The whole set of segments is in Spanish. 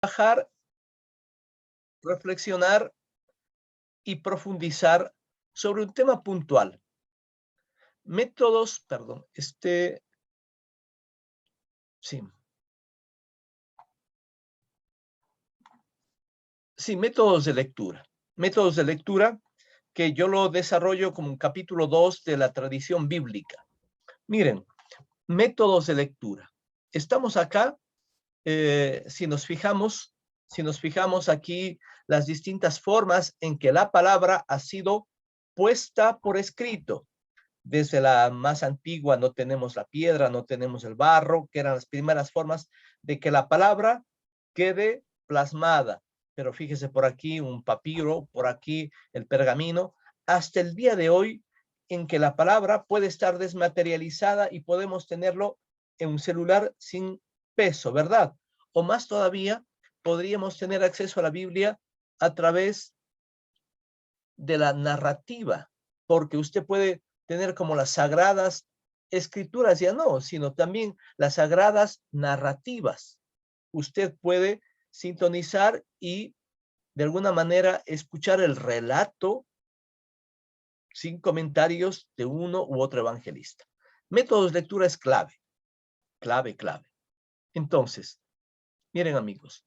trabajar, reflexionar y profundizar sobre un tema puntual. Métodos, perdón, sí. Sí, métodos de lectura. Métodos de lectura que yo lo desarrollo como un capítulo 2 de la tradición bíblica. Miren, métodos de lectura. Estamos acá, si nos fijamos aquí las distintas formas en que la palabra ha sido puesta por escrito. Desde la más antigua no tenemos la piedra, no tenemos el barro, que eran las primeras formas de que la palabra quede plasmada. Pero fíjese por aquí un papiro, por aquí el pergamino, hasta el día de hoy en que la palabra puede estar desmaterializada y podemos tenerlo en un celular sin peso, ¿verdad? O más todavía, podríamos tener acceso a la Biblia a través de la narrativa, porque usted puede tener como las sagradas escrituras, ya no, sino también las sagradas narrativas. Usted puede sintonizar y de alguna manera escuchar el relato sin comentarios de uno u otro evangelista. Métodos de lectura es clave, clave, clave. Entonces, miren amigos,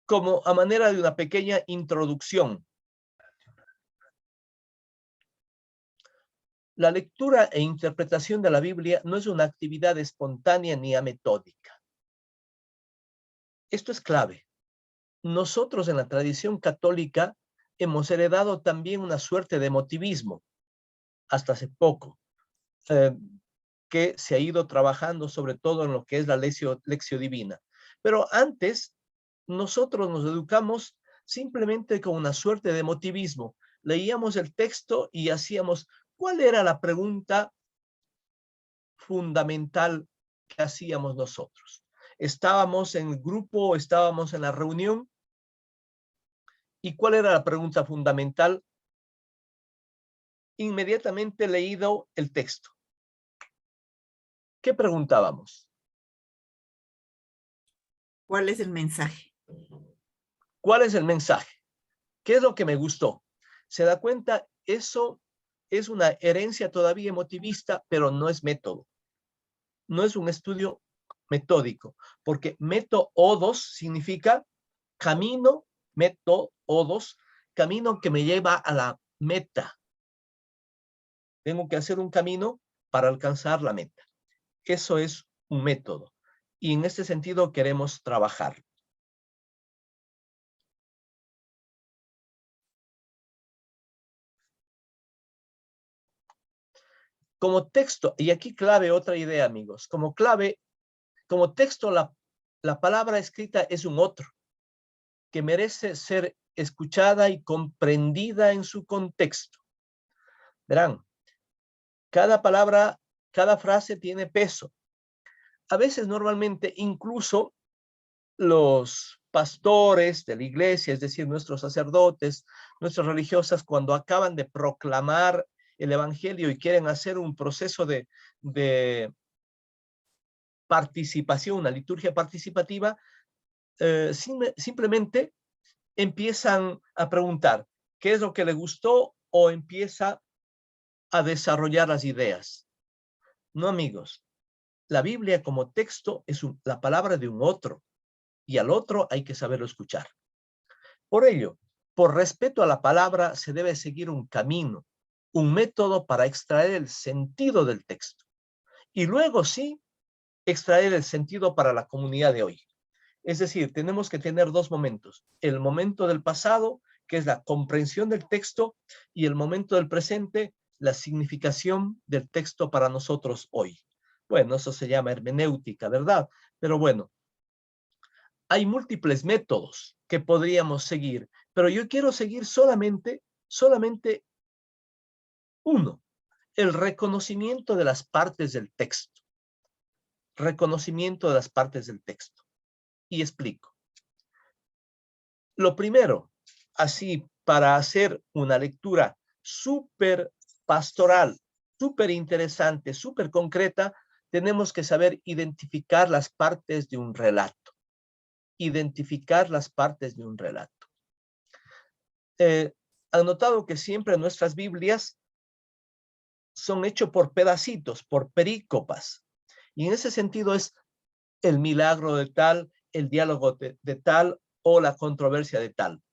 como a manera de una pequeña introducción, la lectura e interpretación de la Biblia no es una actividad espontánea ni ametódica. Esto es clave. Nosotros en la tradición católica hemos heredado también una suerte de emotivismo, hasta hace poco, que se ha ido trabajando sobre todo en lo que es la lección divina. Pero antes, nosotros nos educamos simplemente con una suerte de emotivismo. Leíamos el texto y hacíamos, ¿cuál era la pregunta fundamental que hacíamos nosotros? Estábamos en el grupo, estábamos en la reunión, ¿y cuál era la pregunta fundamental? Inmediatamente leído el texto. ¿Qué preguntábamos? ¿Cuál es el mensaje? ¿Cuál es el mensaje? ¿Qué es lo que me gustó? ¿Se da cuenta? Eso es una herencia todavía emotivista, pero no es método. No es un estudio metódico, porque métodos significa camino, métodos, camino que me lleva a la meta. Tengo que hacer un camino para alcanzar la meta. Eso es un método. Y en este sentido queremos trabajar. Como texto, y aquí clave otra idea, amigos, como texto, la palabra escrita es un otro que merece ser escuchada y comprendida en su contexto. Verán, cada palabra, cada frase tiene peso. A veces, normalmente, incluso los pastores de la iglesia, es decir, nuestros sacerdotes, nuestras religiosas, cuando acaban de proclamar el evangelio y quieren hacer un proceso de participación, una liturgia participativa, simplemente empiezan a preguntar qué es lo que le gustó o empieza a desarrollar las ideas. No, amigos, la Biblia como texto es la palabra de un otro y al otro hay que saberlo escuchar. Por ello, por respeto a la palabra, se debe seguir un camino, un método para extraer el sentido del texto. Y luego sí, extraer el sentido para la comunidad de hoy. Es decir, tenemos que tener dos momentos. El momento del pasado, que es la comprensión del texto, y el momento del presente, la significación del texto para nosotros hoy. Bueno, eso se llama hermenéutica, ¿verdad? Pero bueno, hay múltiples métodos que podríamos seguir, pero yo quiero seguir solamente uno, el reconocimiento de las partes del texto. Reconocimiento de las partes del texto. Y explico. Lo primero, así para hacer una lectura súper pastoral, súper interesante, súper concreta, tenemos que saber identificar las partes de un relato. identificar las partes de un relato. Han notado que siempre nuestras Biblias son hechas por pedacitos, por perícopas. Y en ese sentido es el milagro de tal, el diálogo de tal o la controversia de tal.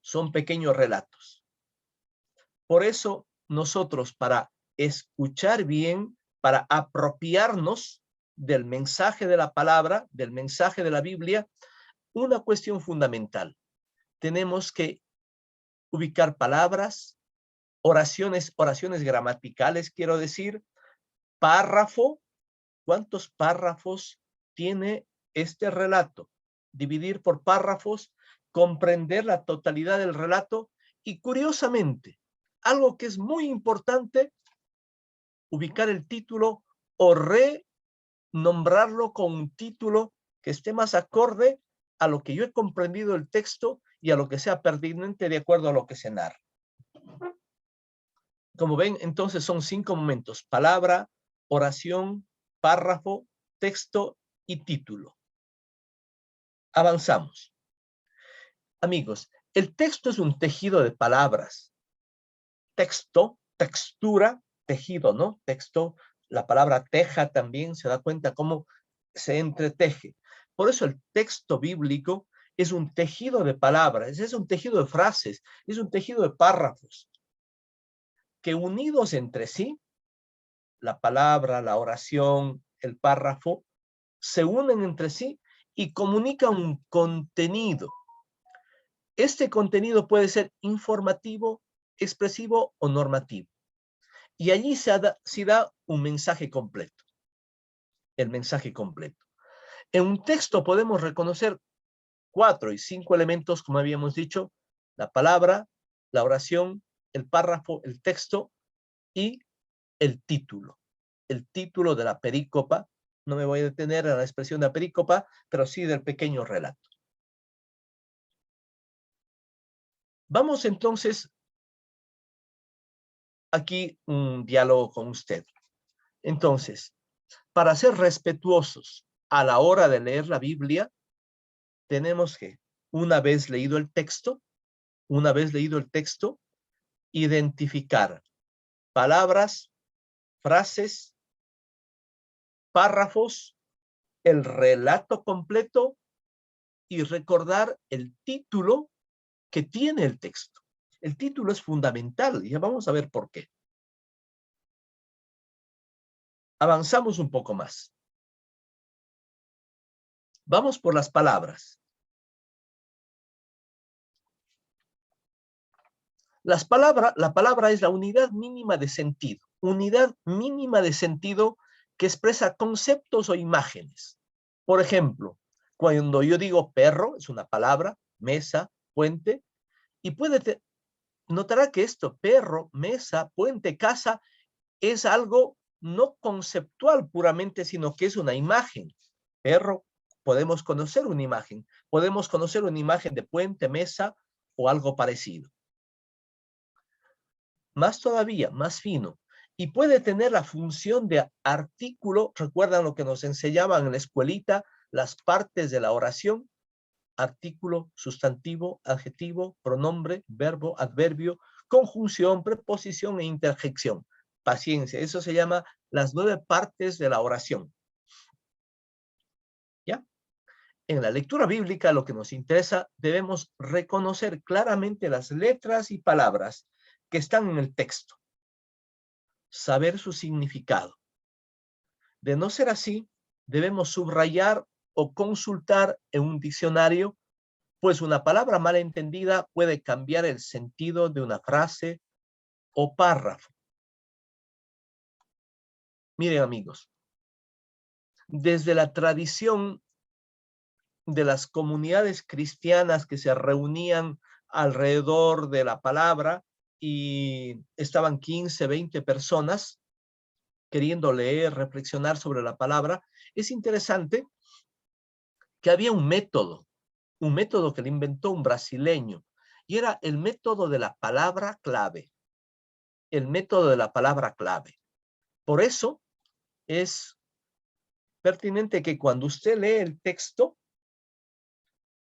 Son pequeños relatos. Por eso nosotros, para escuchar bien, para apropiarnos del mensaje de la palabra, del mensaje de la Biblia, una cuestión fundamental. Tenemos que ubicar palabras, oraciones gramaticales, quiero decir, párrafo. ¿Cuántos párrafos tiene este relato? Dividir por párrafos, comprender la totalidad del relato y, curiosamente, algo que es muy importante, ubicar el título o renombrarlo con un título que esté más acorde a lo que yo he comprendido del texto y a lo que sea pertinente de acuerdo a lo que se narra. Como ven, entonces son 5 momentos: palabra, oración, párrafo, texto y título. Avanzamos. Amigos, el texto es un tejido de palabras. Texto, textura, tejido, ¿no? Texto, la palabra teja también se da cuenta cómo se entreteje. Por eso el texto bíblico es un tejido de palabras, es un tejido de frases, es un tejido de párrafos que, unidos entre sí, la palabra, la oración, el párrafo, se unen entre sí y comunican un contenido. Este contenido puede ser informativo, expresivo o normativo. Y allí se da un mensaje completo. El mensaje completo. En un texto podemos reconocer 4 y 5 elementos, como habíamos dicho: la palabra, la oración, el párrafo, el texto y el título. El título de la perícopa. No me voy a detener en la expresión de la perícopa, pero sí del pequeño relato. Vamos entonces aquí un diálogo con usted. Entonces, para ser respetuosos a la hora de leer la Biblia, tenemos que, una vez leído el texto, identificar palabras, frases, párrafos, el relato completo y recordar el título que tiene el texto. El título es fundamental y ya vamos a ver por qué. Avanzamos un poco más. Vamos por las palabras. La palabra es la unidad mínima de sentido. Unidad mínima de sentido que expresa conceptos o imágenes. Por ejemplo, cuando yo digo perro, es una palabra, mesa, puente, y notará que esto, perro, mesa, puente, casa, es algo no conceptual puramente, sino que es una imagen. Perro, podemos conocer una imagen. Podemos conocer una imagen de puente, mesa o algo parecido. Más todavía, más fino. Y puede tener la función de artículo. ¿Recuerdan lo que nos enseñaban en la escuelita? Las partes de la oración: artículo, sustantivo, adjetivo, pronombre, verbo, adverbio, conjunción, preposición e interjección. Paciencia, eso se llama las 9 partes de la oración. ¿Ya? En la lectura bíblica, lo que nos interesa, debemos reconocer claramente las letras y palabras que están en el texto. Saber su significado. De no ser así, debemos subrayar o consultar en un diccionario, pues una palabra mal entendida puede cambiar el sentido de una frase o párrafo. Miren, amigos, desde la tradición de las comunidades cristianas que se reunían alrededor de la palabra y estaban 15, 20 personas queriendo leer, reflexionar sobre la palabra, es interesante que había un método que le inventó un brasileño, y era el método de la palabra clave. El método de la palabra clave. Por eso es pertinente que cuando usted lee el texto,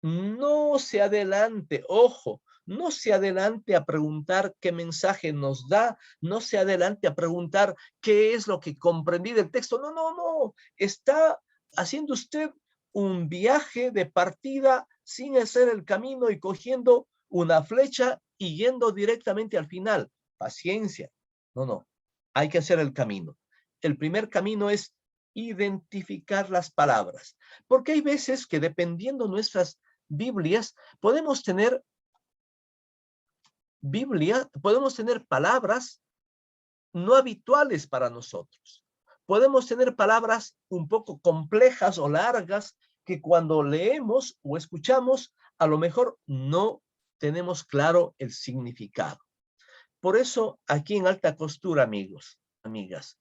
No se adelante, ojo, no se adelante a preguntar qué mensaje nos da, no se adelante a preguntar qué es lo que comprendí del texto. No, no, no. Está haciendo usted un viaje de partida sin hacer el camino y cogiendo una flecha y yendo directamente al final. Paciencia. No, no. Hay que hacer el camino. El primer camino es identificar las palabras, porque hay veces que dependiendo nuestras Biblias, podemos tener palabras no habituales para nosotros. Podemos tener palabras un poco complejas o largas que cuando leemos o escuchamos, a lo mejor no tenemos claro el significado. Por eso, aquí en Alta Costura, amigos, amigas,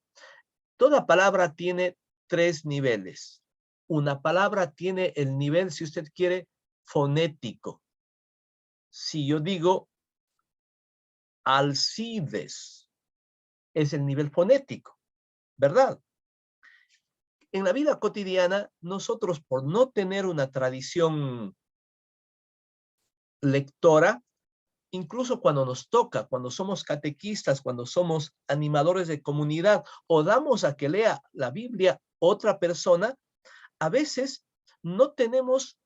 toda palabra tiene 3 niveles. Una palabra tiene el nivel, si usted quiere, fonético. Si yo digo Alcides, es el nivel fonético, ¿verdad? En la vida cotidiana, nosotros por no tener una tradición lectora, incluso cuando nos toca, cuando somos catequistas, cuando somos animadores de comunidad o damos a que lea la Biblia otra persona, a veces no tenemos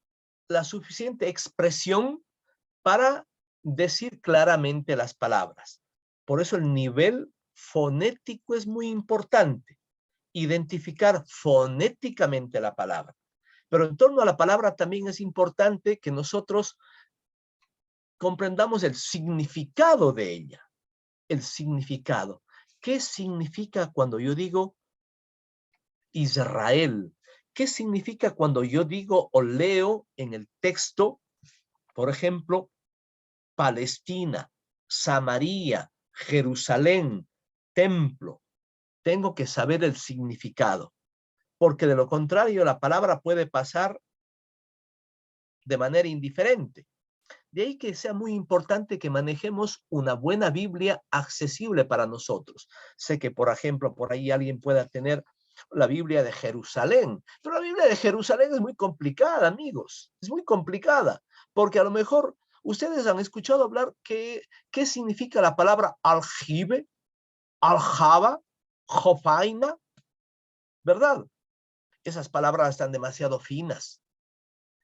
la suficiente expresión para decir claramente las palabras. Por eso el nivel fonético es muy importante, identificar fonéticamente la palabra. Pero en torno a la palabra también es importante que nosotros comprendamos el significado de ella, el significado. ¿Qué significa cuando yo digo Israel? ¿Qué significa cuando yo digo o leo en el texto, por ejemplo, Palestina, Samaria, Jerusalén, templo? Tengo que saber el significado, porque de lo contrario la palabra puede pasar de manera indiferente. De ahí que sea muy importante que manejemos una buena Biblia accesible para nosotros. Sé que, por ejemplo, por ahí alguien pueda tener la Biblia de Jerusalén, pero la Biblia de Jerusalén es muy complicada, amigos, es muy complicada, porque a lo mejor ustedes han escuchado hablar qué significa la palabra aljibe, aljaba, jofaina, ¿verdad? Esas palabras están demasiado finas.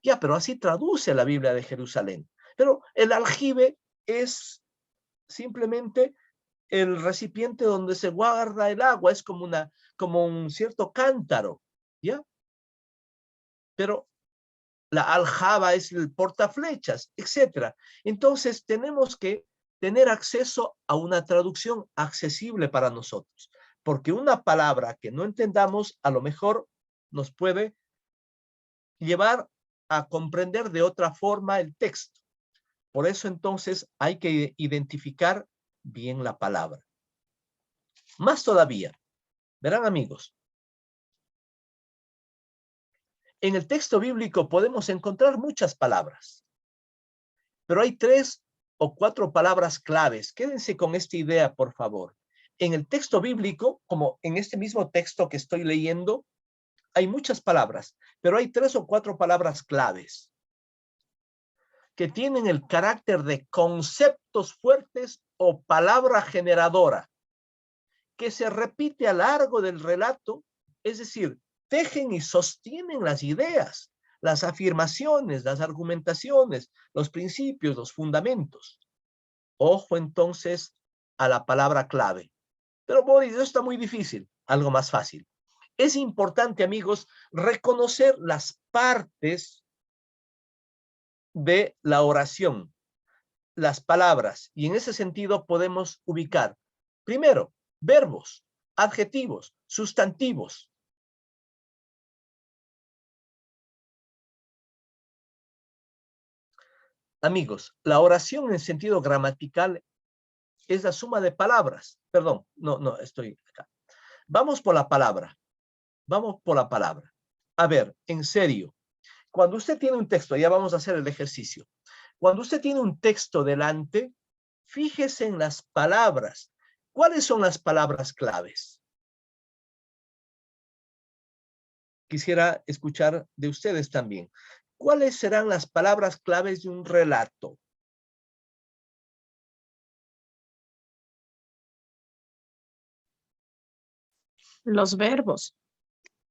Ya, pero así traduce la Biblia de Jerusalén. Pero el aljibe es simplemente el recipiente donde se guarda el agua, es como un cierto cántaro, ¿ya? Pero la aljaba es el portaflechas, etcétera. Entonces tenemos que tener acceso a una traducción accesible para nosotros, porque una palabra que no entendamos a lo mejor nos puede llevar a comprender de otra forma el texto. Por eso entonces hay que identificar bien la palabra. Más todavía, verán amigos, en el texto bíblico podemos encontrar muchas palabras, pero hay 3 o 4 palabras claves. Quédense con esta idea, por favor. En el texto bíblico, como en este mismo texto que estoy leyendo, hay muchas palabras, pero hay 3 o 4 palabras claves que tienen el carácter de conceptos fuertes o palabra generadora, que se repite a lo largo del relato, es decir, tejen y sostienen las ideas, las afirmaciones, las argumentaciones, los principios, los fundamentos. Ojo entonces a la palabra clave. Pero Boris, eso está muy difícil, algo más fácil. Es importante, amigos, reconocer las partes de la oración, las palabras, y en ese sentido podemos ubicar, primero, verbos, adjetivos, sustantivos. Amigos, la oración en sentido gramatical es la suma de palabras. Perdón, no, estoy acá. Vamos por la palabra. Vamos por la palabra. A ver, en serio, cuando usted tiene un texto, ya vamos a hacer el ejercicio. Cuando usted tiene un texto delante, fíjese en las palabras. ¿Cuáles son las palabras claves? Quisiera escuchar de ustedes también. ¿Cuáles serán las palabras claves de un relato? Los verbos.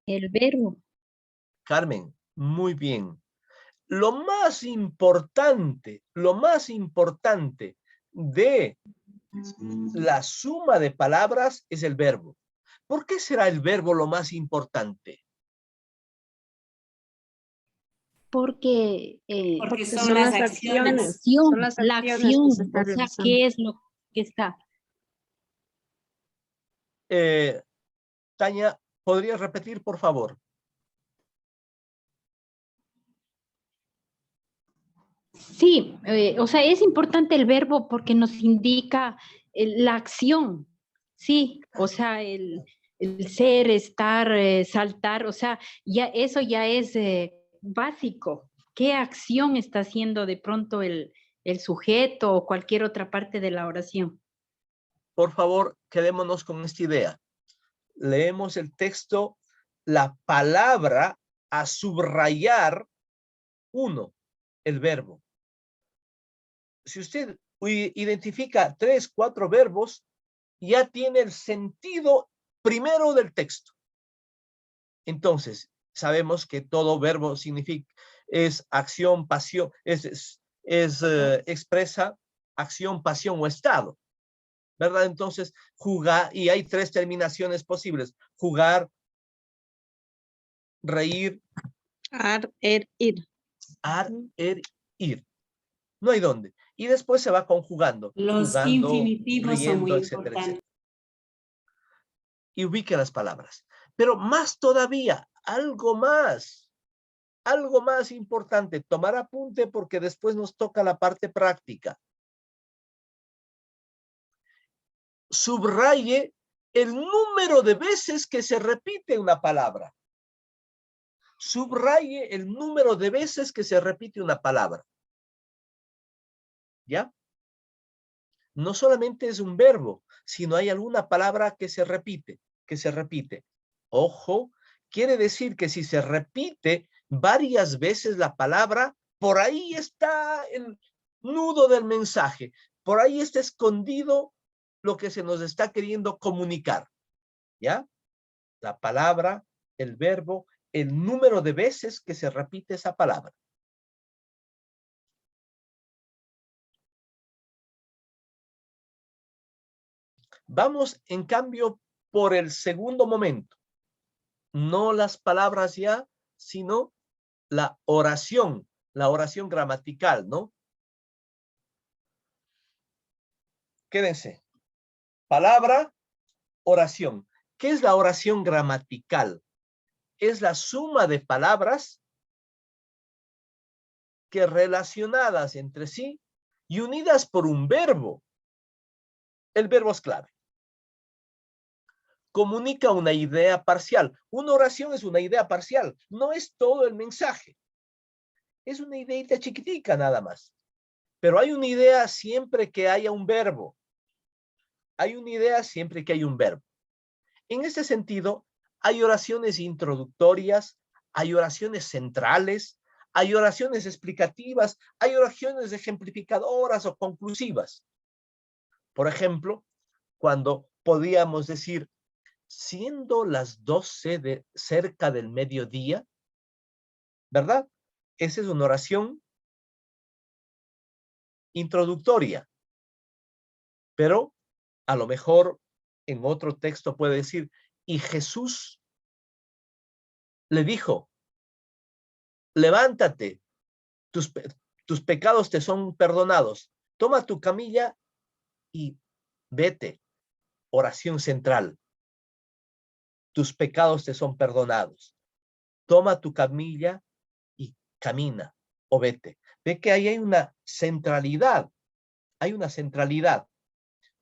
El verbo. Carmen, muy bien. Lo más importante de la suma de palabras es el verbo. ¿Por qué será el verbo lo más importante? Porque, Porque son las acciones. Son las la acciones acción, que se están o sea, realizando. ¿qué es lo que está? Tania, ¿podrías repetir, por favor? Sí, o sea, es importante el verbo porque nos indica la acción, sí, o sea, el ser, estar, saltar, o sea, ya eso ya es básico. ¿Qué acción está haciendo de pronto el sujeto o cualquier otra parte de la oración? Por favor, quedémonos con esta idea. Leemos el texto, la palabra a subrayar, 1, el verbo. Si usted identifica 3, 4 verbos, ya tiene el sentido primero del texto. Entonces, sabemos que todo verbo significa, es acción, pasión, expresa acción, pasión o estado, ¿verdad? Entonces, jugar, y hay 3 terminaciones posibles: jugar, reír, Ir. ir. No hay dónde. Y después se va conjugando. Los jugando, infinitivos son muy riendo, etcétera, importantes. etcétera. Y ubique las palabras. Pero más todavía, algo más importante, tomar apunte porque después nos toca la parte práctica. Subraye el número de veces que se repite una palabra. Subraye el número de veces que se repite una palabra. ¿Ya? No solamente es un verbo, sino hay alguna palabra que se repite, Ojo, quiere decir que si se repite varias veces la palabra, por ahí está el nudo del mensaje, por ahí está escondido lo que se nos está queriendo comunicar, ¿ya? La palabra, el verbo, el número de veces que se repite esa palabra. Vamos, en cambio, por el segundo momento. No las palabras ya, sino la oración gramatical, ¿no? Quédense. Palabra, oración. ¿Qué es la oración gramatical? Es la suma de palabras que relacionadas entre sí y unidas por un verbo. El verbo es clave. Comunica una idea parcial. Una oración es una idea parcial. No es todo el mensaje. Es una ideita chiquitica nada más. Pero hay una idea siempre que haya un verbo. Hay una idea siempre que hay un verbo. En este sentido, hay oraciones introductorias, hay oraciones centrales, hay oraciones explicativas, hay oraciones ejemplificadoras o conclusivas. Por ejemplo, cuando podíamos decir, siendo las 12 cerca del mediodía, ¿verdad? Esa es una oración introductoria, pero a lo mejor en otro texto puede decir, y Jesús le dijo, levántate, tus pecados te son perdonados, toma tu camilla y vete. Oración central. Tus pecados te son perdonados. Toma tu camilla y camina o vete. Ve que ahí hay una centralidad. Hay una centralidad.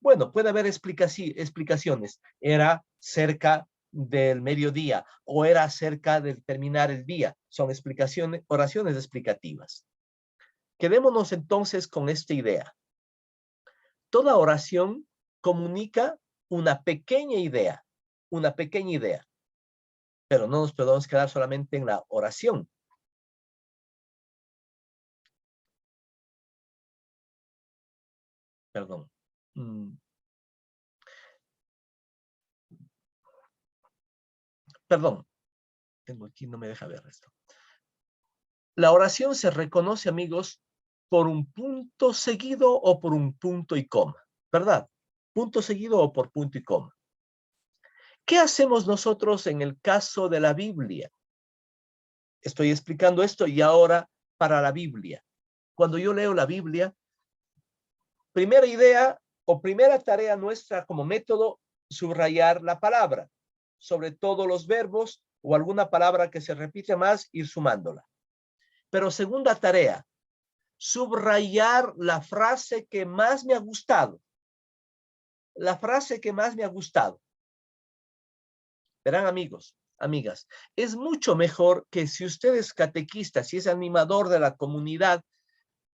Bueno, puede haber explicaciones. Era cerca del mediodía o era cerca de terminar el día. Son explicaciones, oraciones explicativas. Quedémonos entonces con esta idea. Toda oración comunica una pequeña idea, pero no nos podemos quedar solamente en la oración. Perdón. Perdón. Tengo aquí, no me deja ver esto. La oración se reconoce, amigos, por un punto seguido o por un punto y coma, ¿verdad? Punto seguido o por punto y coma. ¿Qué hacemos nosotros en el caso de la Biblia? Estoy explicando esto y ahora para la Biblia. Cuando yo leo la Biblia, primera idea o primera tarea nuestra como método, subrayar la palabra, sobre todo los verbos o alguna palabra que se repite más, ir sumándola. Pero segunda tarea, subrayar la frase que más me ha gustado. La frase que más me ha gustado. Verán, amigos, amigas, es mucho mejor que si usted es catequista, si es animador de la comunidad,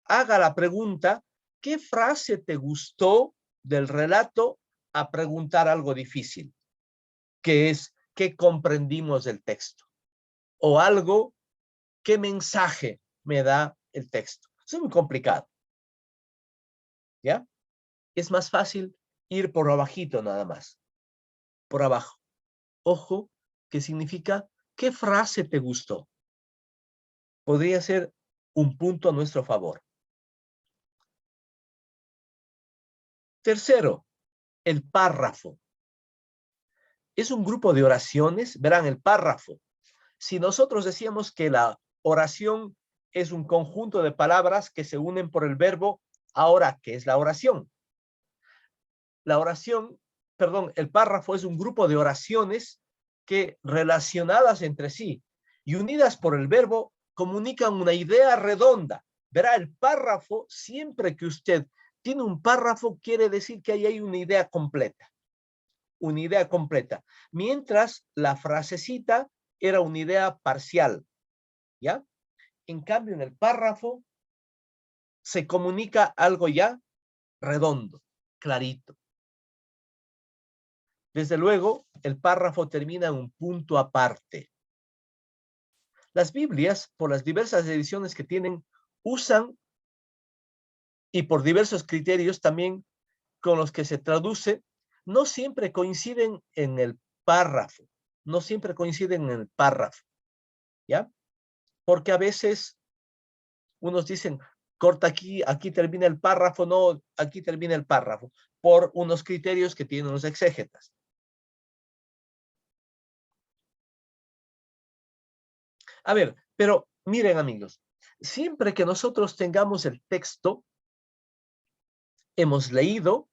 haga la pregunta, ¿qué frase te gustó del relato? A preguntar algo difícil, que es, ¿qué comprendimos del texto? O algo, ¿qué mensaje me da el texto? Eso es muy complicado. ¿Ya? Es más fácil ir por abajito nada más. Por abajo. Ojo, ¿qué significa? ¿Qué frase te gustó? Podría ser un punto a nuestro favor. Tercero, el párrafo. Es un grupo de oraciones. Verán, el párrafo. Si nosotros decíamos que la oración es un conjunto de palabras que se unen por el verbo, ahora, ¿qué es la oración? La oración, perdón, el párrafo es un grupo de oraciones que relacionadas entre sí y unidas por el verbo comunican una idea redonda. Verá, el párrafo, siempre que usted tiene un párrafo, quiere decir que ahí hay una idea completa. Una idea completa. Mientras la frasecita era una idea parcial. ¿Ya? En cambio, en el párrafo se comunica algo ya redondo, clarito. Desde luego, el párrafo termina en un punto aparte. Las Biblias, por las diversas ediciones que tienen, usan y por diversos criterios también con los que se traduce, no siempre coinciden en el párrafo. No siempre coinciden en el párrafo. ¿Ya? Porque a veces unos dicen, corta aquí, aquí termina el párrafo, no, aquí termina el párrafo, por unos criterios que tienen los exégetas. A ver, pero miren, amigos, siempre que nosotros tengamos el texto, hemos leído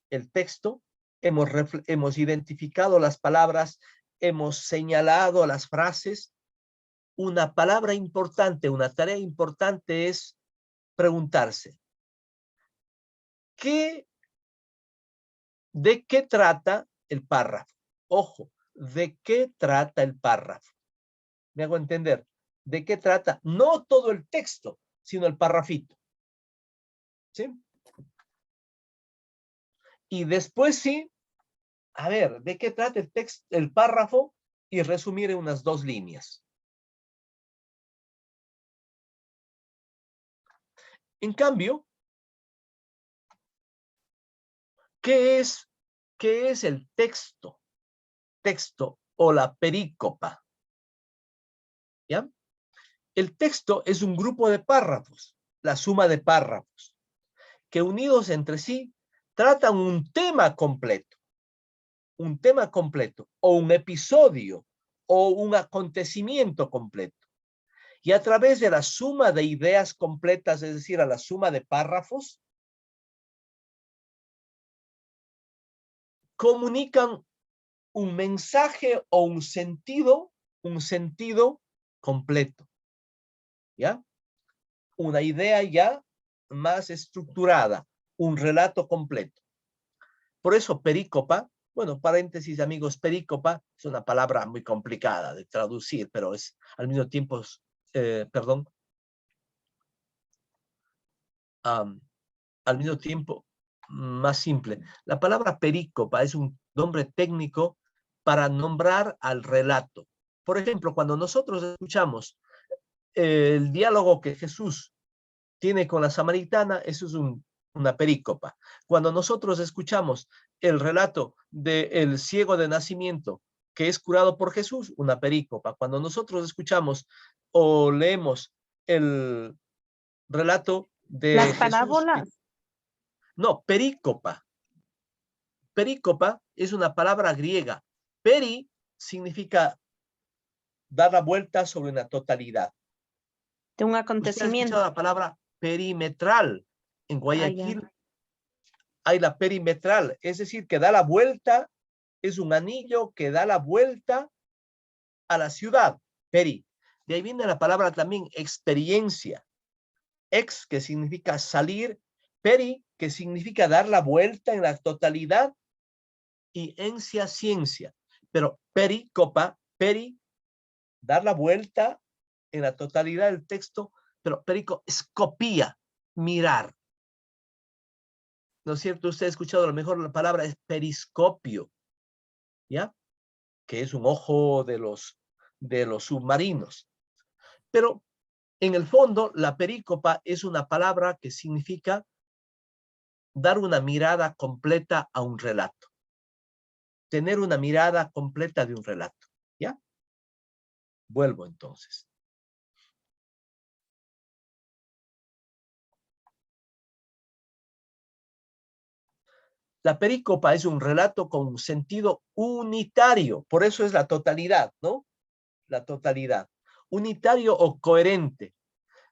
el texto, hemos identificado las palabras, hemos señalado las frases, una palabra importante, una tarea importante es preguntarse, ¿de qué trata el párrafo? Ojo, ¿de qué trata el párrafo? Me hago entender. ¿De qué trata? No todo el texto, sino el parrafito. ¿Sí? Y después sí, a ver, ¿de qué trata el texto, el párrafo? Y resumir en unas 2 líneas. En cambio, ¿qué es el texto? Texto o la perícopa. ¿Ya? El texto es un grupo de párrafos, la suma de párrafos, que unidos entre sí tratan un tema completo o un episodio o un acontecimiento completo. Y a través de la suma de ideas completas, es decir, a la suma de párrafos, comunican un mensaje o un sentido completo. ¿Ya? Una idea ya más estructurada, un relato completo. Por eso perícopa, bueno, paréntesis amigos, perícopa es una palabra muy complicada de traducir, pero es al mismo tiempo, al mismo tiempo más simple. La palabra perícopa es un nombre técnico para nombrar al relato. Por ejemplo, cuando nosotros escuchamos el diálogo que Jesús tiene con la samaritana, eso es un una perícopa. Cuando nosotros escuchamos el relato del ciego de nacimiento que es curado por Jesús, una perícopa. Cuando nosotros escuchamos o leemos el relato de Las Jesús. parábolas. No, perícopa. Perícopa es una palabra griega. Peri significa dar la vuelta sobre una totalidad. De un ¿Usted ha acontecimiento. escuchado la palabra perimetral? En Guayaquil hay la perimetral, es decir, que da la vuelta, es un anillo que da la vuelta a la ciudad, peri. De ahí viene la palabra también experiencia. Ex, que significa salir, peri, que significa dar la vuelta en la totalidad, y encia, ciencia. Pero pericopa, peri, dar la vuelta en la totalidad del texto, pero periscopía, mirar. ¿No es cierto? Usted ha escuchado a lo mejor la palabra es periscopio, ¿ya? Que es un ojo de los submarinos. Pero en el fondo, la perícopa es una palabra que significa dar una mirada completa a un relato. Tener una mirada completa de un relato, ¿ya? Vuelvo entonces. La perícopa es un relato con un sentido unitario, por eso es la totalidad, ¿no? La totalidad. Unitario o coherente,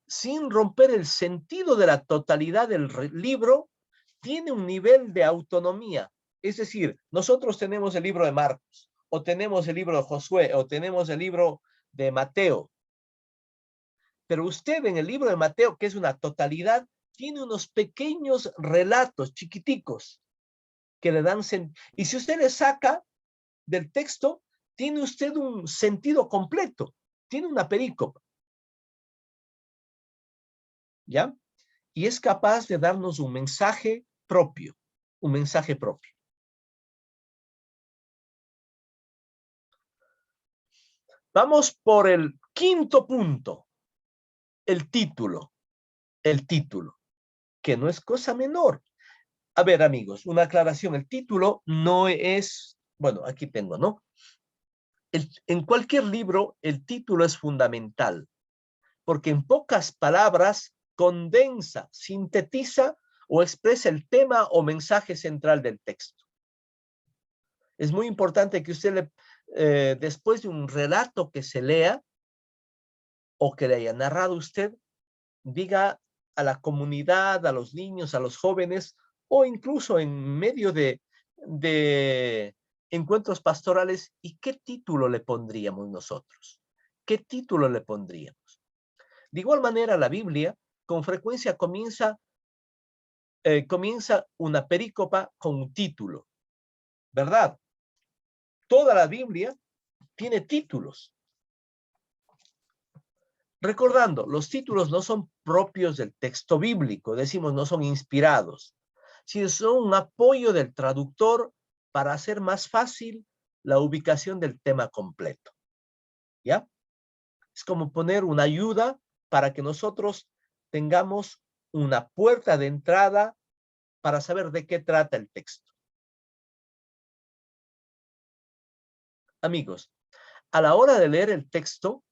sin romper el sentido de la totalidad del libro, tiene un nivel de autonomía. Es decir, nosotros tenemos el libro de Marcos, o tenemos el libro de Josué, o tenemos el libro de Mateo. Pero usted en el libro de Mateo, que es una totalidad, tiene unos pequeños relatos chiquiticos que le dan sentido. Y si usted le saca del texto, tiene usted un sentido completo, tiene una perícopa. ¿Ya? Y es capaz de darnos un mensaje propio, un mensaje propio. Vamos por el quinto punto, el título, que no es cosa menor. A ver, amigos, una aclaración, el título no es, bueno, aquí tengo, ¿no? En cualquier libro, el título es fundamental, porque en pocas palabras condensa, sintetiza o expresa el tema o mensaje central del texto. Es muy importante que usted, después de un relato que se lea o que le haya narrado usted, diga a la comunidad, a los niños, a los jóvenes, o incluso en medio de encuentros pastorales, ¿y qué título le pondríamos nosotros? ¿Qué título le pondríamos? De igual manera, la Biblia con frecuencia comienza una perícopa con un título, ¿verdad? Toda la Biblia tiene títulos. Recordando, los títulos no son propios del texto bíblico, decimos no son inspirados, sino son un apoyo del traductor para hacer más fácil la ubicación del tema completo. ¿Ya? Es como poner una ayuda para que nosotros tengamos una puerta de entrada para saber de qué trata el texto. Amigos, a la hora de leer el texto,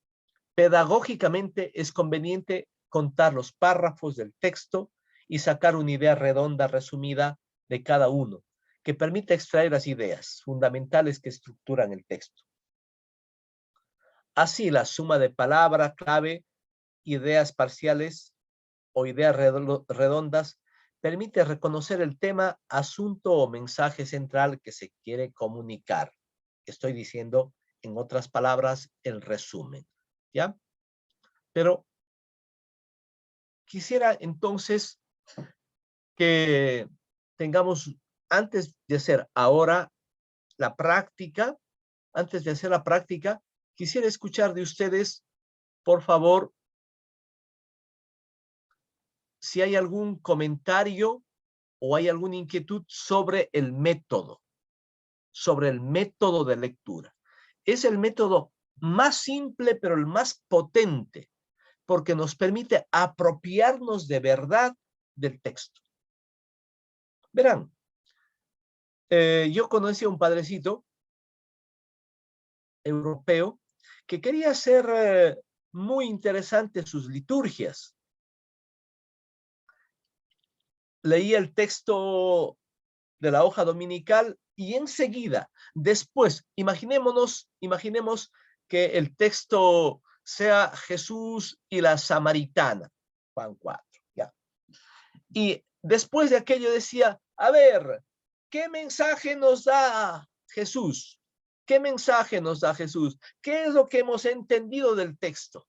pedagógicamente es conveniente contar los párrafos del texto y sacar una idea redonda, resumida de cada uno, que permita extraer las ideas fundamentales que estructuran el texto. Así, la suma de palabras clave, ideas parciales o ideas redondas permite reconocer el tema, asunto o mensaje central que se quiere comunicar. Estoy diciendo, en otras palabras, el resumen. ¿Ya? Pero quisiera entonces que tengamos, antes de hacer ahora la práctica, quisiera escuchar de ustedes, por favor, si hay algún comentario o hay alguna inquietud sobre el método de lectura. Es el método más simple, pero el más potente, porque nos permite apropiarnos de verdad del texto. Verán, yo conocí a un padrecito europeo que quería hacer muy interesantes sus liturgias. Leía el texto de la hoja dominical y enseguida, después, imaginemos que el texto sea Jesús y la samaritana, Juan 4, ¿ya? Y después de aquello decía, a ver, ¿qué mensaje nos da Jesús? ¿Qué mensaje nos da Jesús? ¿Qué es lo que hemos entendido del texto?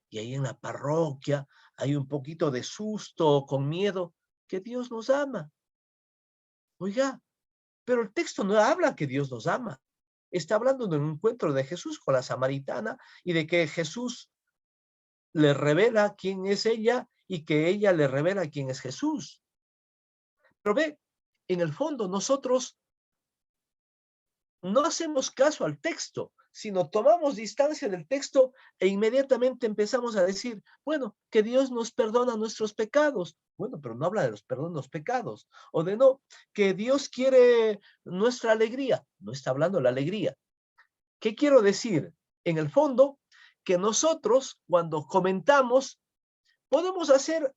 Y ahí en la parroquia hay un poquito de susto, con miedo, que Dios nos ama. Oiga, pero el texto no habla que Dios nos ama. Está hablando de un encuentro de Jesús con la samaritana y de que Jesús le revela quién es ella y que ella le revela quién es Jesús. Pero ve, en el fondo nosotros no hacemos caso al texto, sino tomamos distancia del texto e inmediatamente empezamos a decir, bueno, que Dios nos perdona nuestros pecados. Bueno, pero no habla de los perdones de los pecados. O de no, que Dios quiere nuestra alegría. No está hablando de la alegría. ¿Qué quiero decir? En el fondo, que nosotros cuando comentamos, podemos hacer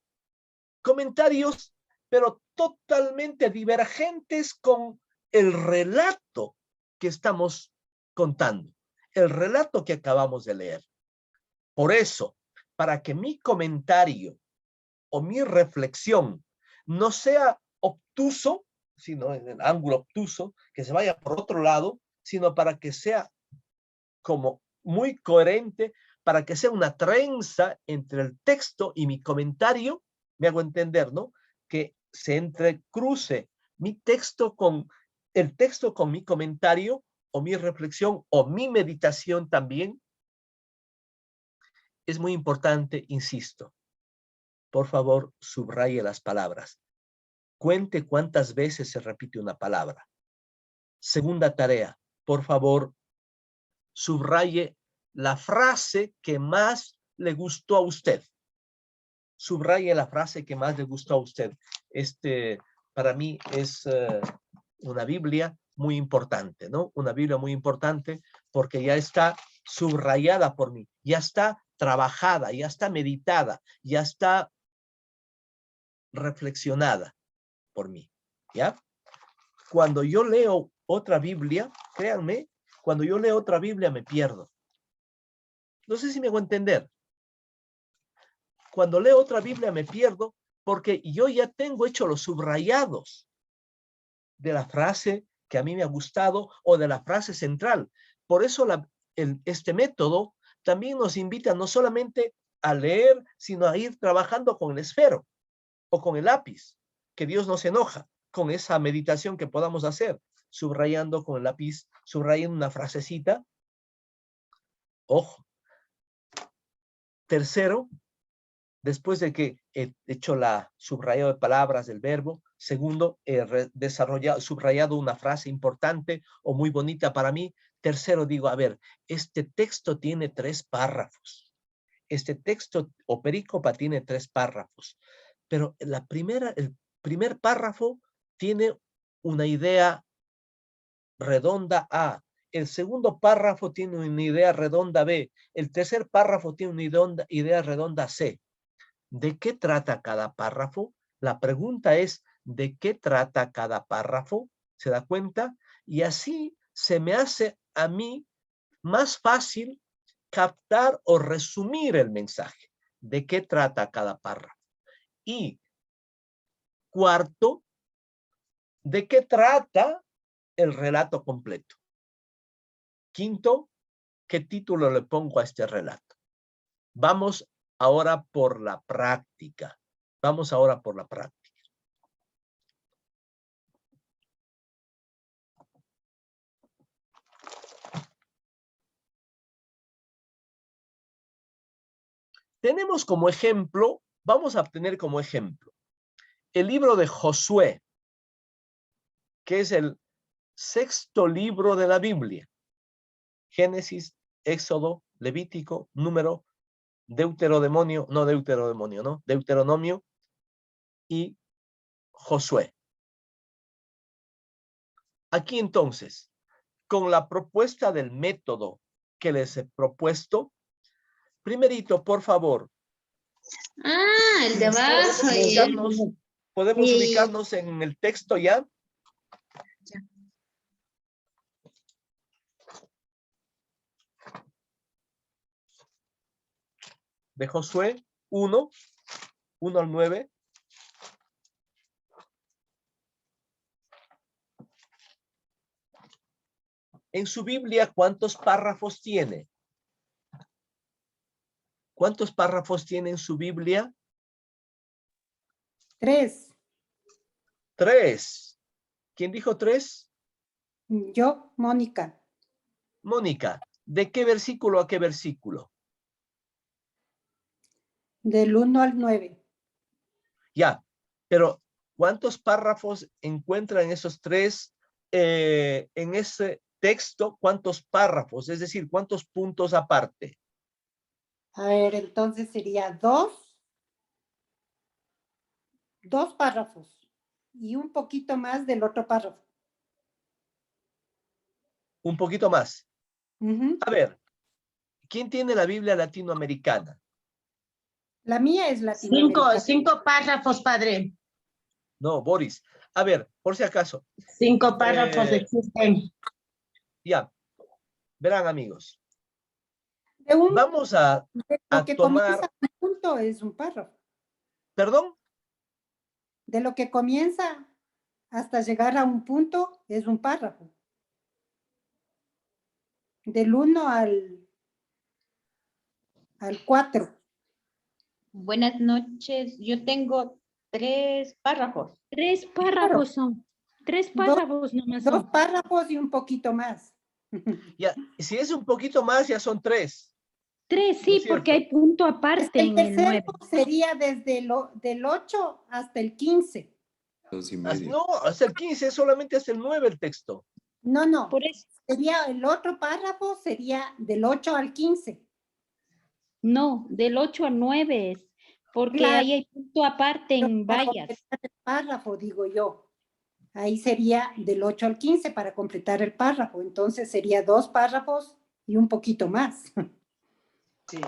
comentarios, pero totalmente divergentes con el relato que estamos contando, el relato que acabamos de leer. Por eso, para que mi comentario o mi reflexión no sea obtuso, sino en el ángulo obtuso, que se vaya por otro lado, sino para que sea como muy coherente, para que sea una trenza entre el texto y mi comentario, me hago entender, ¿no? Que se entrecruce mi texto con el texto con mi comentario o mi reflexión o mi meditación también. Es muy importante, insisto. Por favor, subraye las palabras. Cuente cuántas veces se repite una palabra. Segunda tarea, por favor, subraye la frase que más le gustó a usted. Subraye la frase que más le gustó a usted. Para mí es una Biblia muy importante, ¿no? Una Biblia muy importante porque ya está subrayada por mí, ya está trabajada, ya está meditada, ya está reflexionada por mí, ¿ya? Cuando yo leo otra Biblia, créanme, cuando yo leo otra Biblia me pierdo. No sé si me hago entender. Cuando leo otra Biblia me pierdo porque yo ya tengo hecho los subrayados de la frase que a mí me ha gustado o de la frase central. Por eso este método también nos invita no solamente a leer, sino a ir trabajando con el esfero o con el lápiz, que Dios no se enoja con esa meditación que podamos hacer, subrayando con el lápiz, subrayando una frasecita. Ojo. Tercero, después de que he hecho la subrayado de palabras del verbo. Segundo, he subrayado una frase importante o muy bonita para mí. Tercero, digo, a ver, este texto tiene 3 párrafos. Este texto o perícopa tiene 3 párrafos. Pero el primer párrafo tiene una idea redonda A. El segundo párrafo tiene una idea redonda B. El tercer párrafo tiene una idea redonda C. ¿De qué trata cada párrafo? La pregunta es, ¿de qué trata cada párrafo? ¿Se da cuenta? Y así se me hace a mí más fácil captar o resumir el mensaje. ¿De qué trata cada párrafo? Y cuarto, ¿de qué trata el relato completo? Quinto, ¿qué título le pongo a este relato? Vamos ahora por la práctica. Vamos ahora por la práctica. Tenemos como ejemplo, vamos a tener como ejemplo, el libro de Josué, que es el 6º libro de la Biblia. Génesis, Éxodo, Levítico, Número, Deuteronomio y Josué. Aquí entonces, con la propuesta del método que les he propuesto, primerito, por favor. Ah, el de abajo. ¿Podemos ubicarnos en el texto ya? De Josué 1, 1 al 9. En su Biblia, ¿cuántos párrafos tiene? ¿Cuántos párrafos tiene en su Biblia? 3. 3. ¿Quién dijo 3? Yo, Mónica. Mónica, ¿de qué versículo a qué versículo? Del 1 al 9. Ya, pero ¿cuántos párrafos encuentran esos 3 en ese texto? ¿Cuántos párrafos? Es decir, ¿cuántos puntos aparte? A ver, entonces sería 2 párrafos y un poquito más del otro párrafo. Un poquito más. Ujú. A ver, ¿quién tiene la Biblia latinoamericana? La mía es latinoamericana. 5 párrafos, padre. No, Boris. A ver, por si acaso. 5 párrafos existen. Ya, verán amigos. De un, Vamos a de lo que tomar... comienza un punto es un párrafo. ¿Perdón? De lo que comienza hasta llegar a un punto es un párrafo. Del 1 al 4. Buenas noches. Yo tengo 3 párrafos. 3 párrafos son. 3 párrafos nomás 2 son. párrafos y un poquito más. Ya, si es un poquito más, ya son 3. 3, ¿No sí, es cierto? porque hay punto aparte El en el 9. tercero sería desde del 8 hasta el 15. 2:30. No, hasta el 15, solamente hasta el 9 el texto. No. Por eso. Sería el otro párrafo, sería del 8 al 15. No, del 8 al 9 es. Porque Claro. ahí hay punto aparte en Para vallas. completar el párrafo, digo yo. Ahí sería del 8 al 15 para completar el párrafo. Entonces sería 2 párrafos y un poquito más. Sí.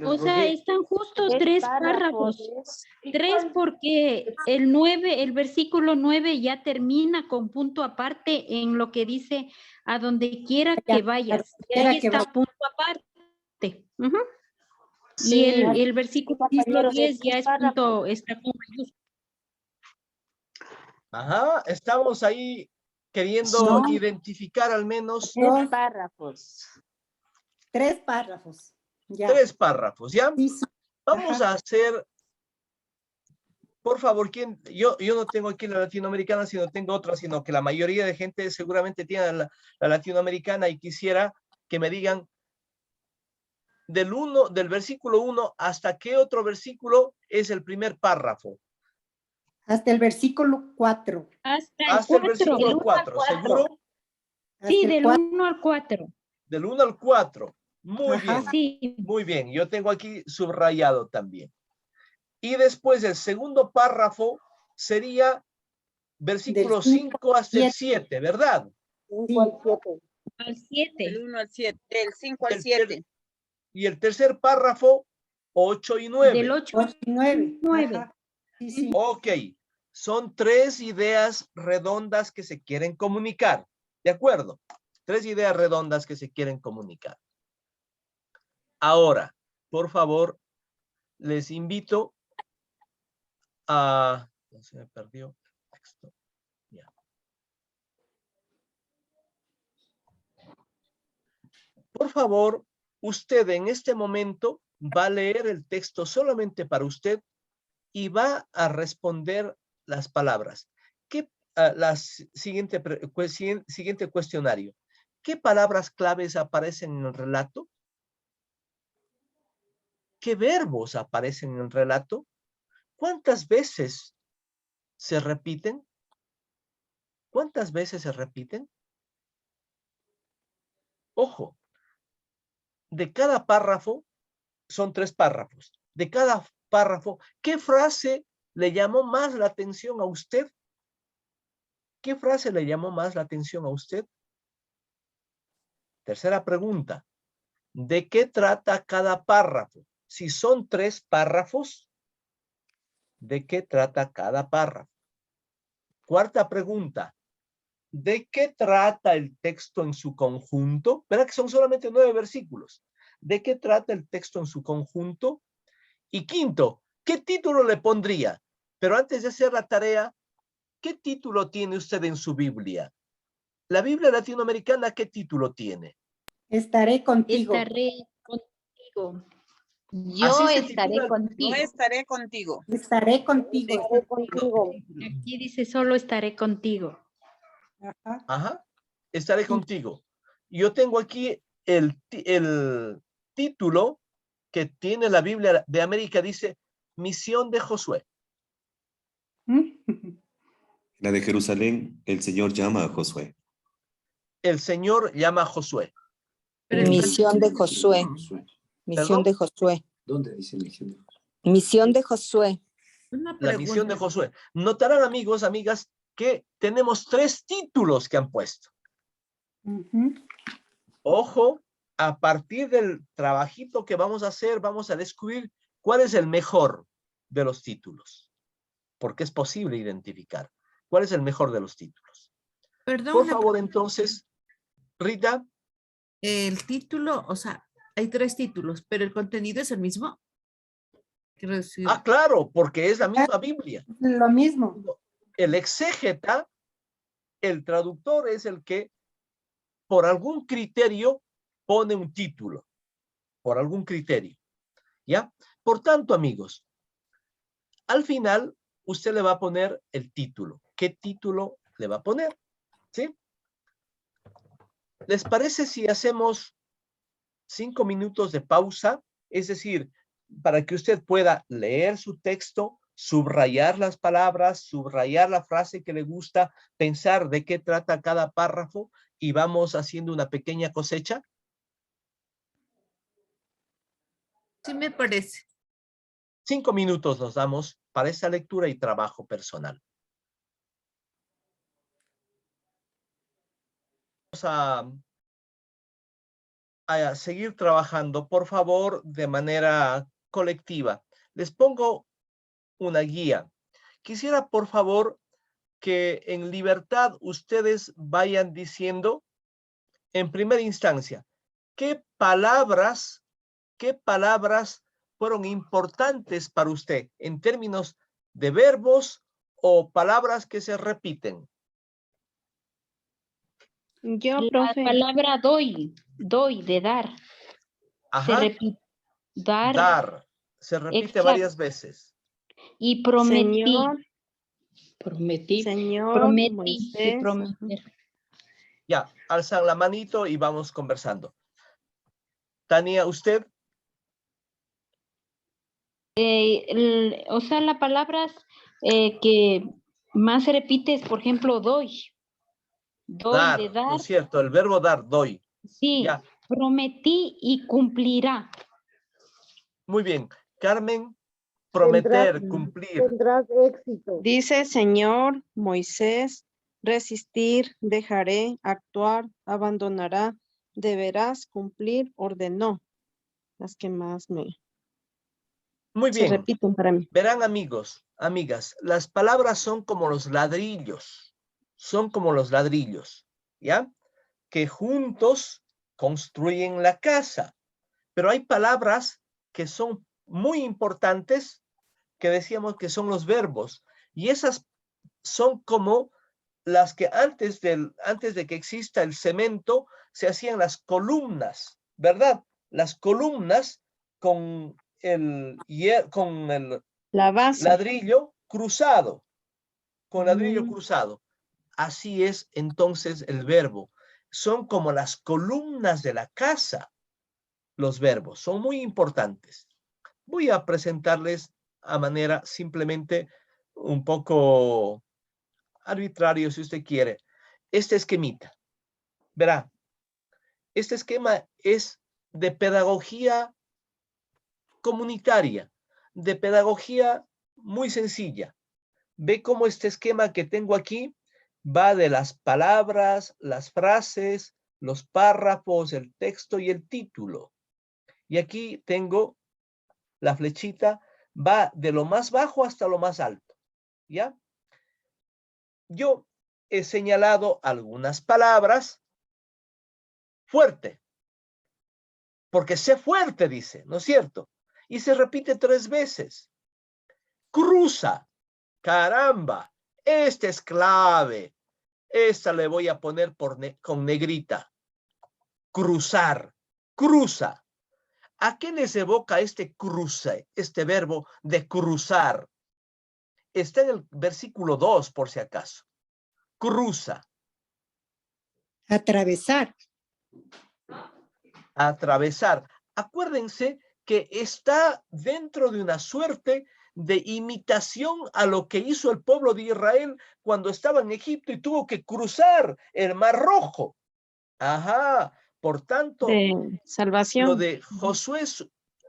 O sea, están justos 3 párrafos. 3 porque el 9, el versículo 9 ya termina con punto aparte en lo que dice a donde quiera que vayas. Y ahí está punto aparte. Ujú. Sí. Y el versículo 10 ya es punto, está con mayúscula. Ajá, estamos ahí queriendo No. identificar al menos 2 párrafos. 3 párrafos. Ya. 3 párrafos, ¿ya? Sí, sí. Vamos Ajá. a hacer, por favor, ¿quién? Yo no tengo aquí la latinoamericana, sino tengo otra, sino que la mayoría de gente seguramente tiene la latinoamericana y quisiera que me digan del versículo 1 hasta qué otro versículo es el primer párrafo. Hasta el versículo 4. Hasta el versículo 4, ¿seguro? Sí, Hasta el del 4. 1 al 4. Del 1 al 4. Muy Ajá. bien. Sí. Muy bien, yo tengo aquí subrayado también. Y después el segundo párrafo sería versículo Del 5 5 hasta el 7, ¿verdad? Sí. Al 7. Del 1 al 7, del 5 al El 7. Y el tercer párrafo, 8 y 9. Del 8 8 y 9. 9. Ajá. Sí, sí. Ok, son 3 ideas redondas que se quieren comunicar. ¿De acuerdo? 3 ideas redondas que se quieren comunicar. Ahora, por favor, les invito a... Se me perdió el texto. Ya. Por favor, usted en este momento va a leer el texto solamente para usted y va a responder las palabras. Siguiente cuestionario. ¿Qué palabras claves aparecen en el relato? ¿Qué verbos aparecen en el relato? ¿Cuántas veces se repiten? ¿Cuántas veces se repiten? Ojo, de cada párrafo, son 3 párrafos. De cada párrafo, ¿qué frase le llamó más la atención a usted? ¿Qué frase le llamó más la atención a usted? Tercera pregunta. ¿De qué trata cada párrafo? Si son 3 párrafos, ¿de qué trata cada párrafo? Cuarta pregunta. ¿De qué trata el texto en su conjunto? ¿Verdad que son solamente 9 versículos? ¿De qué trata el texto en su conjunto? Y quinto, ¿qué título le pondría? Pero antes de hacer la tarea, ¿qué título tiene usted en su Biblia? La Biblia latinoamericana, ¿qué título tiene? Estaré contigo. Estaré contigo. Yo se estaré titula el contigo. Yo estaré contigo. Estaré contigo. Aquí dice solo estaré contigo. Ajá. Ajá, estaré contigo. Yo tengo aquí el título que tiene la Biblia de América, dice Misión de Josué. La de Jerusalén, el Señor llama a Josué. El Señor llama a Josué. Misión de Josué. Misión de Josué. ¿Dónde dice misión de Josué? Misión de Josué. La misión de Josué. Notarán, amigos, amigas, que tenemos 3 títulos que han puesto. Ojo, a partir del trabajito que vamos a hacer, vamos a descubrir cuál es el mejor de los títulos. Porque es posible identificar cuál es el mejor de los títulos. Perdón, Por favor, entonces, Rita. el título, o sea, hay 3 títulos, pero el contenido es el mismo. Quiero decir, Ah, claro, porque es la misma Biblia. Lo mismo. El exégeta, el traductor es el que por algún criterio pone un título. Por algún criterio. ¿Ya? Por tanto, amigos, al final usted le va a poner el título. ¿Qué título le va a poner? ¿Sí? ¿Les parece si hacemos 5 minutos de pausa? Es decir, para que usted pueda leer su texto, subrayar las palabras, subrayar la frase que le gusta, pensar de qué trata cada párrafo y vamos haciendo una pequeña cosecha. sí me parece. 5 minutos nos damos para esta lectura y trabajo personal. Vamos a seguir trabajando, por favor, de manera colectiva. Les pongo una guía. Quisiera, por favor, que en libertad ustedes vayan diciendo, en primera instancia, qué palabras fueron importantes para usted en términos de verbos o palabras que se repiten. Yo, La profe. palabra doy, de dar. Ajá. Se repite. Dar. Se repite Exacto. varias veces. Y prometí. Señor. Prometí. Señor, Prometí. Moisés. Y prometer. Ya, alzan la manito y vamos conversando. Tania, ¿usted? O sea, las palabras que más se repite es, por ejemplo, doy. Doy, Dar, de dar. ¿no es cierto? El verbo dar, doy. Sí, Ya. prometí y cumplirá. Muy bien. Carmen, prometer, cumplir. Tendrás éxito. Dice Señor, Moisés, resistir, dejaré, actuar, abandonará, deberás cumplir, ordenó. Las que más Muy se bien. repiten para mí. Verán, amigos, amigas, las palabras son como los ladrillos. Son como los ladrillos, ¿ya? Que juntos construyen la casa. Pero hay palabras que son muy importantes, que decíamos que son los verbos. Y esas son como las que antes de que exista el cemento, se hacían las columnas, ¿verdad? Las columnas con el La base. ladrillo cruzado, con ladrillo Mm. cruzado. Así es entonces el verbo. Son como las columnas de la casa, los verbos. Son muy importantes. Voy a presentarles a manera simplemente un poco arbitrario, si usted quiere, este esquemita. Verá, este esquema es de pedagogía comunitaria, de pedagogía muy sencilla. Ve cómo este esquema que tengo aquí Va de las palabras, las frases, los párrafos, el texto y el título. Y aquí tengo la flechita, va de lo más bajo hasta lo más alto. ¿Ya? Yo he señalado algunas palabras fuerte. Porque sé fuerte, dice, ¿no es cierto? Y se repite 3 veces. Cruza. Caramba. Esta es clave. Esta le voy a poner con negrita. Cruzar. Cruza. ¿A qué les evoca este cruce, este verbo de cruzar? Está en el versículo 2, por si acaso. Cruza. Atravesar. Atravesar. Acuérdense que está dentro de una suerte de imitación a lo que hizo el pueblo de Israel cuando estaba en Egipto y tuvo que cruzar el Mar Rojo. Ajá. Por tanto, De salvación. lo de Josué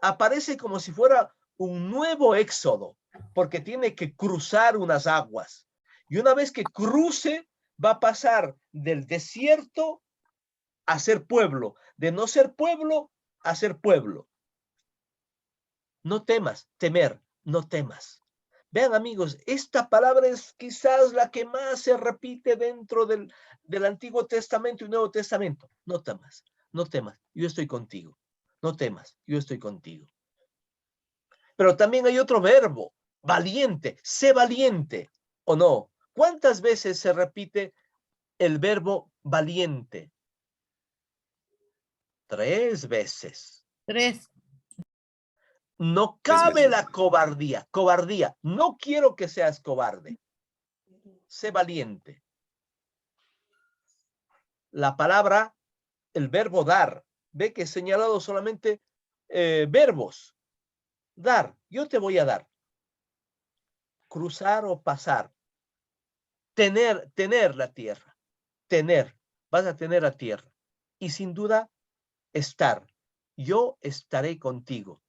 aparece como si fuera un nuevo éxodo, porque tiene que cruzar unas aguas. Y una vez que cruce, va a pasar del desierto a ser pueblo, de no ser pueblo a ser pueblo. No temas, temer, no temas. Vean, amigos, esta palabra es quizás la que más se repite dentro del Antiguo Testamento y Nuevo Testamento. No temas, no temas, yo estoy contigo. No temas, yo estoy contigo. Pero también hay otro verbo, valiente, sé valiente, ¿o no? ¿Cuántas veces se repite el verbo valiente? 3 veces. 3. No cabe la cobardía. Cobardía. No quiero que seas cobarde. Sé valiente. La palabra, el verbo dar. Ve que he señalado solamente verbos. Dar. Yo te voy a dar. Cruzar o pasar. Tener la tierra. Tener. Vas a tener la tierra. Y sin duda, estar. Yo estaré contigo.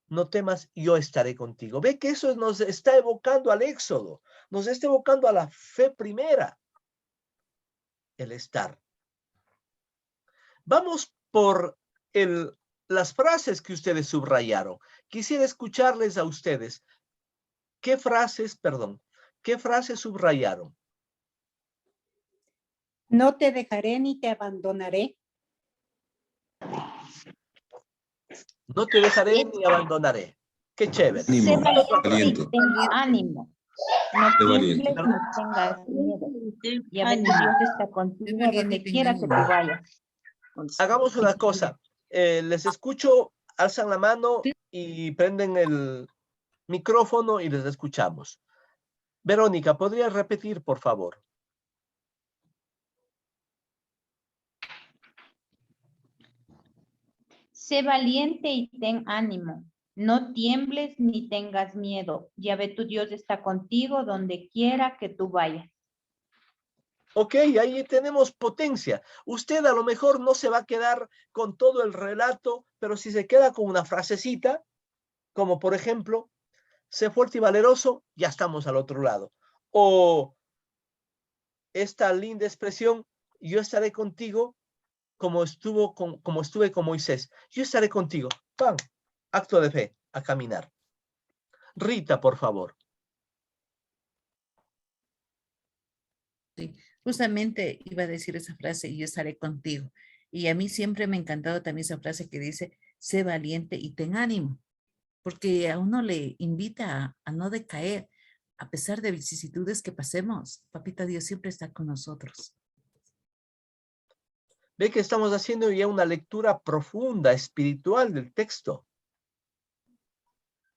No temas, yo estaré contigo. Ve que eso nos está evocando al éxodo, nos está evocando a la fe primera, el estar. Vamos por las frases que ustedes subrayaron. Quisiera escucharles a ustedes. ¿Qué frases subrayaron? No te dejaré ni te abandonaré. No te dejaré ni abandonaré. Qué chévere. Sé valiente y ten ánimo. No tiembles ni tengas miedo. Y a ver, Dios está contigo donde quiera que tú vayas. Hagamos una cosa. Les escucho, alzan la mano y prenden el micrófono y les escuchamos. Verónica, ¿podrías repetir, por favor? Sé valiente y ten ánimo. No tiembles ni tengas miedo. Ya ve, tu Dios está contigo donde quiera que tú vayas. Ok, ahí tenemos potencia. Usted a lo mejor no se va a quedar con todo el relato, pero si se queda con una frasecita, como por ejemplo, sé fuerte y valeroso, ya estamos al otro lado. O esta linda expresión, yo estaré contigo como estuve con Moisés. Yo estaré contigo. ¡Pam! Acto de fe, a caminar. Rita, por favor. Sí, justamente iba a decir esa frase, yo estaré contigo. Y a mí siempre me ha encantado también esa frase que dice, sé valiente y ten ánimo, porque a uno le invita a no decaer, a pesar de vicisitudes que pasemos. Papita Dios siempre está con nosotros. Ve que estamos haciendo ya una lectura profunda, espiritual del texto.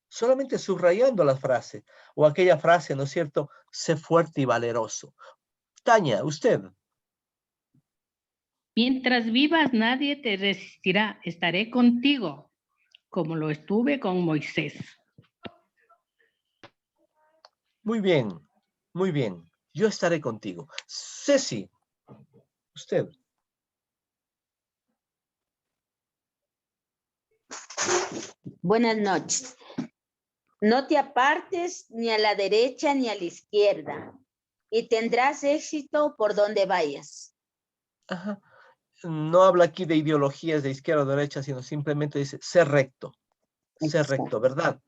Solamente subrayando la frase, o aquella frase, ¿no es cierto? Sé fuerte y valeroso. Tania, usted. Mientras vivas, nadie te resistirá. Estaré contigo, como lo estuve con Moisés. Muy bien, muy bien. Yo estaré contigo. Ceci, usted. Buenas noches. No te apartes ni a la derecha ni a la izquierda. y tendrás éxito por donde vayas. Ajá. No habla aquí de ideologías de izquierda o derecha, sino simplemente dice ser recto. Ser recto, ¿verdad?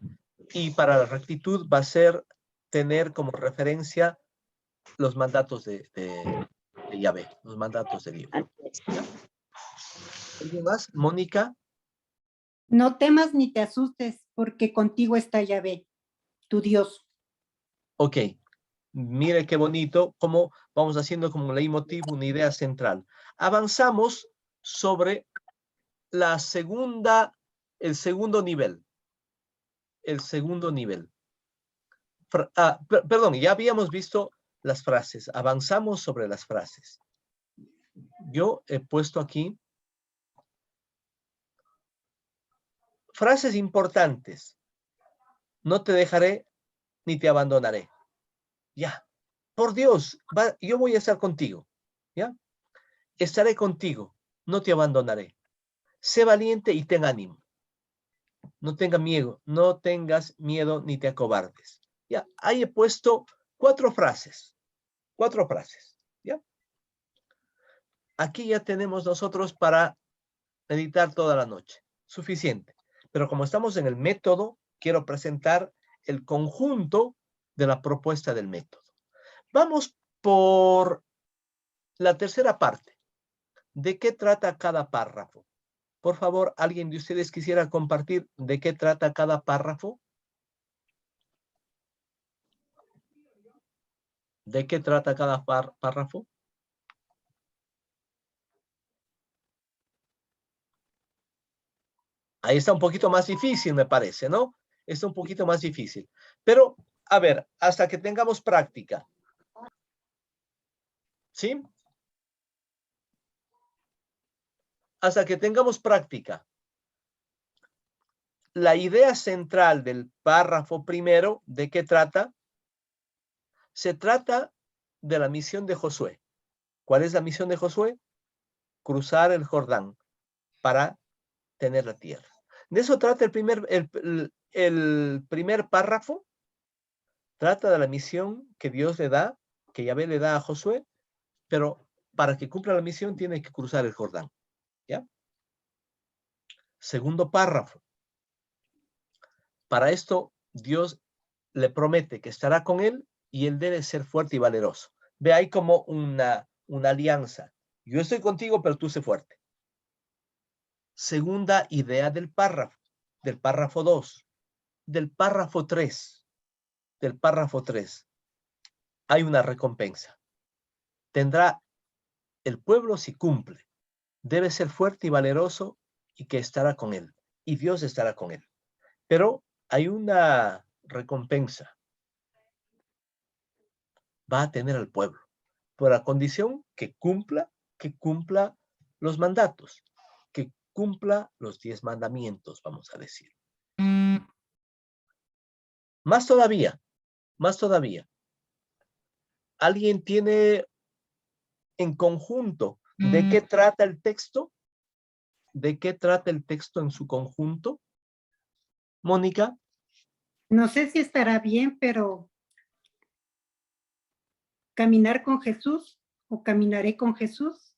Y para la rectitud va a ser tener como referencia los mandatos de Yahvé, los mandatos de Dios. ¿Alguien más? Mónica. No temas ni te asustes, porque contigo está Yahvé, tu Dios. Ok. Mire qué bonito, cómo vamos haciendo como leitmotiv una idea central. Avanzamos sobre el segundo nivel. El segundo nivel. Perdón, ya habíamos visto las frases. Avanzamos sobre las frases. Yo he puesto aquí frases importantes. No te dejaré ni te abandonaré. Ya. Por Dios, yo voy a estar contigo. ¿Ya? Estaré contigo. No te abandonaré. Sé valiente y ten ánimo. No tengas miedo ni te acobardes. Ya, ahí he puesto 4 frases. 4 frases. ¿Ya? Aquí ya tenemos nosotros para meditar toda la noche. Suficiente. Pero como estamos en el método, quiero presentar el conjunto de la propuesta del método. Vamos por la tercera parte. ¿De qué trata cada párrafo? Por favor, ¿alguien de ustedes quisiera compartir de qué trata cada párrafo? ¿De qué trata cada párrafo? Ahí está un poquito más difícil, me parece, ¿no? Está un poquito más difícil. Pero, a ver, hasta que tengamos práctica. ¿Sí? Hasta que tengamos práctica. La idea central del párrafo primero, ¿de qué trata? Se trata de la misión de Josué. ¿Cuál es la misión de Josué? Cruzar el Jordán para tener la tierra. De eso trata el primer párrafo. Trata de la misión que Dios le da, que Yahvé le da a Josué, pero para que cumpla la misión tiene que cruzar el Jordán. ¿Ya? Segundo párrafo. Para esto, Dios le promete que estará con él y él debe ser fuerte y valeroso. Ve ahí como una alianza. Yo estoy contigo, pero tú sé fuerte. Segunda idea del párrafo 2, del párrafo 3, hay una recompensa. Tendrá el pueblo si cumple. Debe ser fuerte y valeroso y que estará con él. Y Dios estará con él. Pero hay una recompensa. Va a tener al pueblo. Por la condición que cumpla los mandatos. Que cumpla los 10 mandamientos, vamos a decir. Más todavía. ¿Alguien tiene en conjunto de qué trata el texto? ¿De qué trata el texto en su conjunto? Mónica. No sé si estará bien, pero caminar con Jesús o caminaré con Jesús.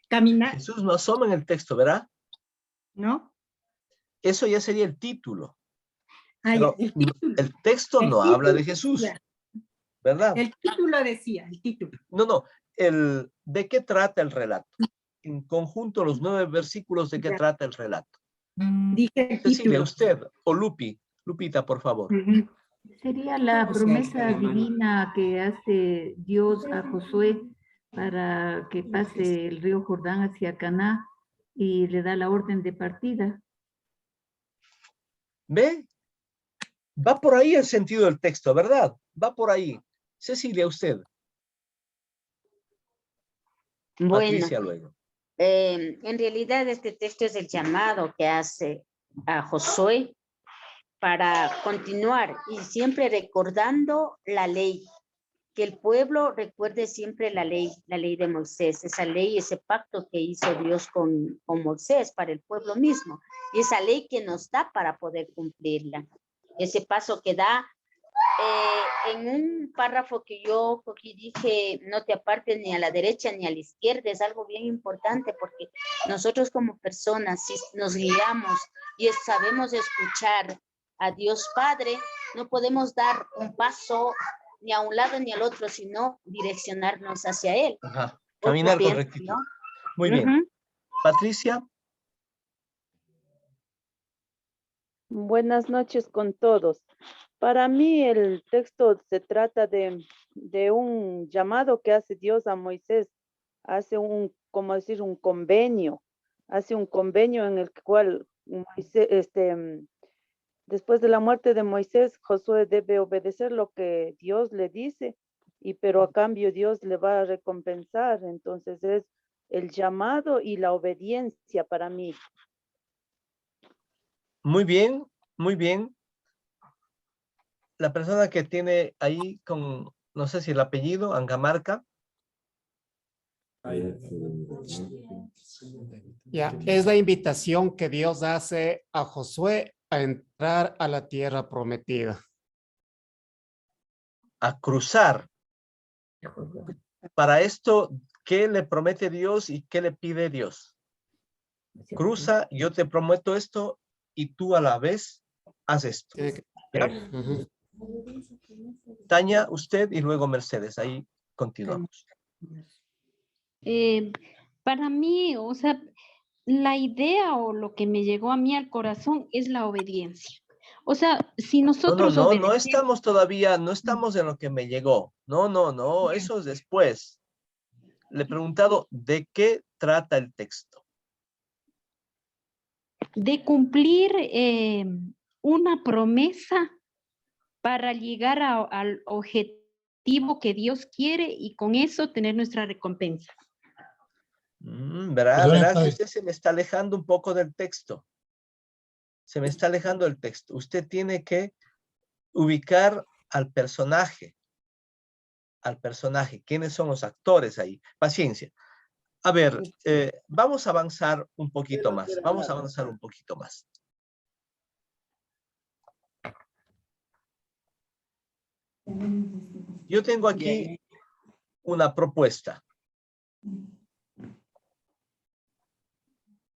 Caminar. Jesús no asoma en el texto, ¿verdad? ¿No? Eso ya sería el título. Pero el texto no habla de Jesús, ¿verdad? El título decía, el título. No, ¿de qué trata el relato? En conjunto, los 9 versículos, ¿de qué trata el relato? Dije el Cecilia, título. usted, o Lupita, por favor. Sería la promesa divina que hace Dios a Josué para que pase el río Jordán hacia Caná y le da la orden de partida. ¿Ve? Va por ahí el sentido del texto, ¿verdad? Va por ahí. Cecilia, usted. Bueno, Patricia, luego. En realidad este texto es el llamado que hace a Josué para continuar y siempre recordando la ley, que el pueblo recuerde siempre la ley de Moisés, esa ley, ese pacto que hizo Dios con Moisés para el pueblo mismo, y esa ley que nos da para poder cumplirla, ese paso que da en un párrafo que yo cogí, dije, no te apartes ni a la derecha ni a la izquierda. Es algo bien importante porque nosotros como personas, si nos guiamos y sabemos escuchar a Dios Padre, no podemos dar un paso ni a un lado ni al otro, sino direccionarnos hacia Él. Ajá. Caminar con rectitud. ¿No? Muy bien. Patricia. Buenas noches con todos. Para mí el texto se trata de un llamado que hace Dios a Moisés. Hace como decir, un convenio. Hace un convenio en el cual Moisés, después de la muerte de Moisés, Josué debe obedecer lo que Dios le dice, pero a cambio Dios le va a recompensar. Entonces es el llamado y la obediencia para mí. Muy bien, muy bien. La persona que tiene ahí con, no sé si el apellido, Angamarca. Ya, es la invitación que Dios hace a Josué a entrar a la tierra prometida. A cruzar. Para esto, ¿qué le promete Dios y qué le pide Dios? Cruza, yo te prometo esto y tú a la vez haz esto. ¿Ya? Tania, usted y luego Mercedes. Ahí continuamos. Para mí, o sea, la idea o lo que me llegó a mí al corazón es la obediencia. O sea, si nosotros no estamos todavía, no estamos en lo que me llegó. No, eso es después. Le he preguntado, ¿de qué trata el texto? De cumplir una promesa para llegar al objetivo que Dios quiere y con eso tener nuestra recompensa. Verá que usted se me está alejando un poco del texto. Se me está alejando del texto. Usted tiene que ubicar al personaje. ¿Quiénes son los actores ahí? Paciencia. A ver, vamos a avanzar un poquito más. Yo tengo aquí una propuesta.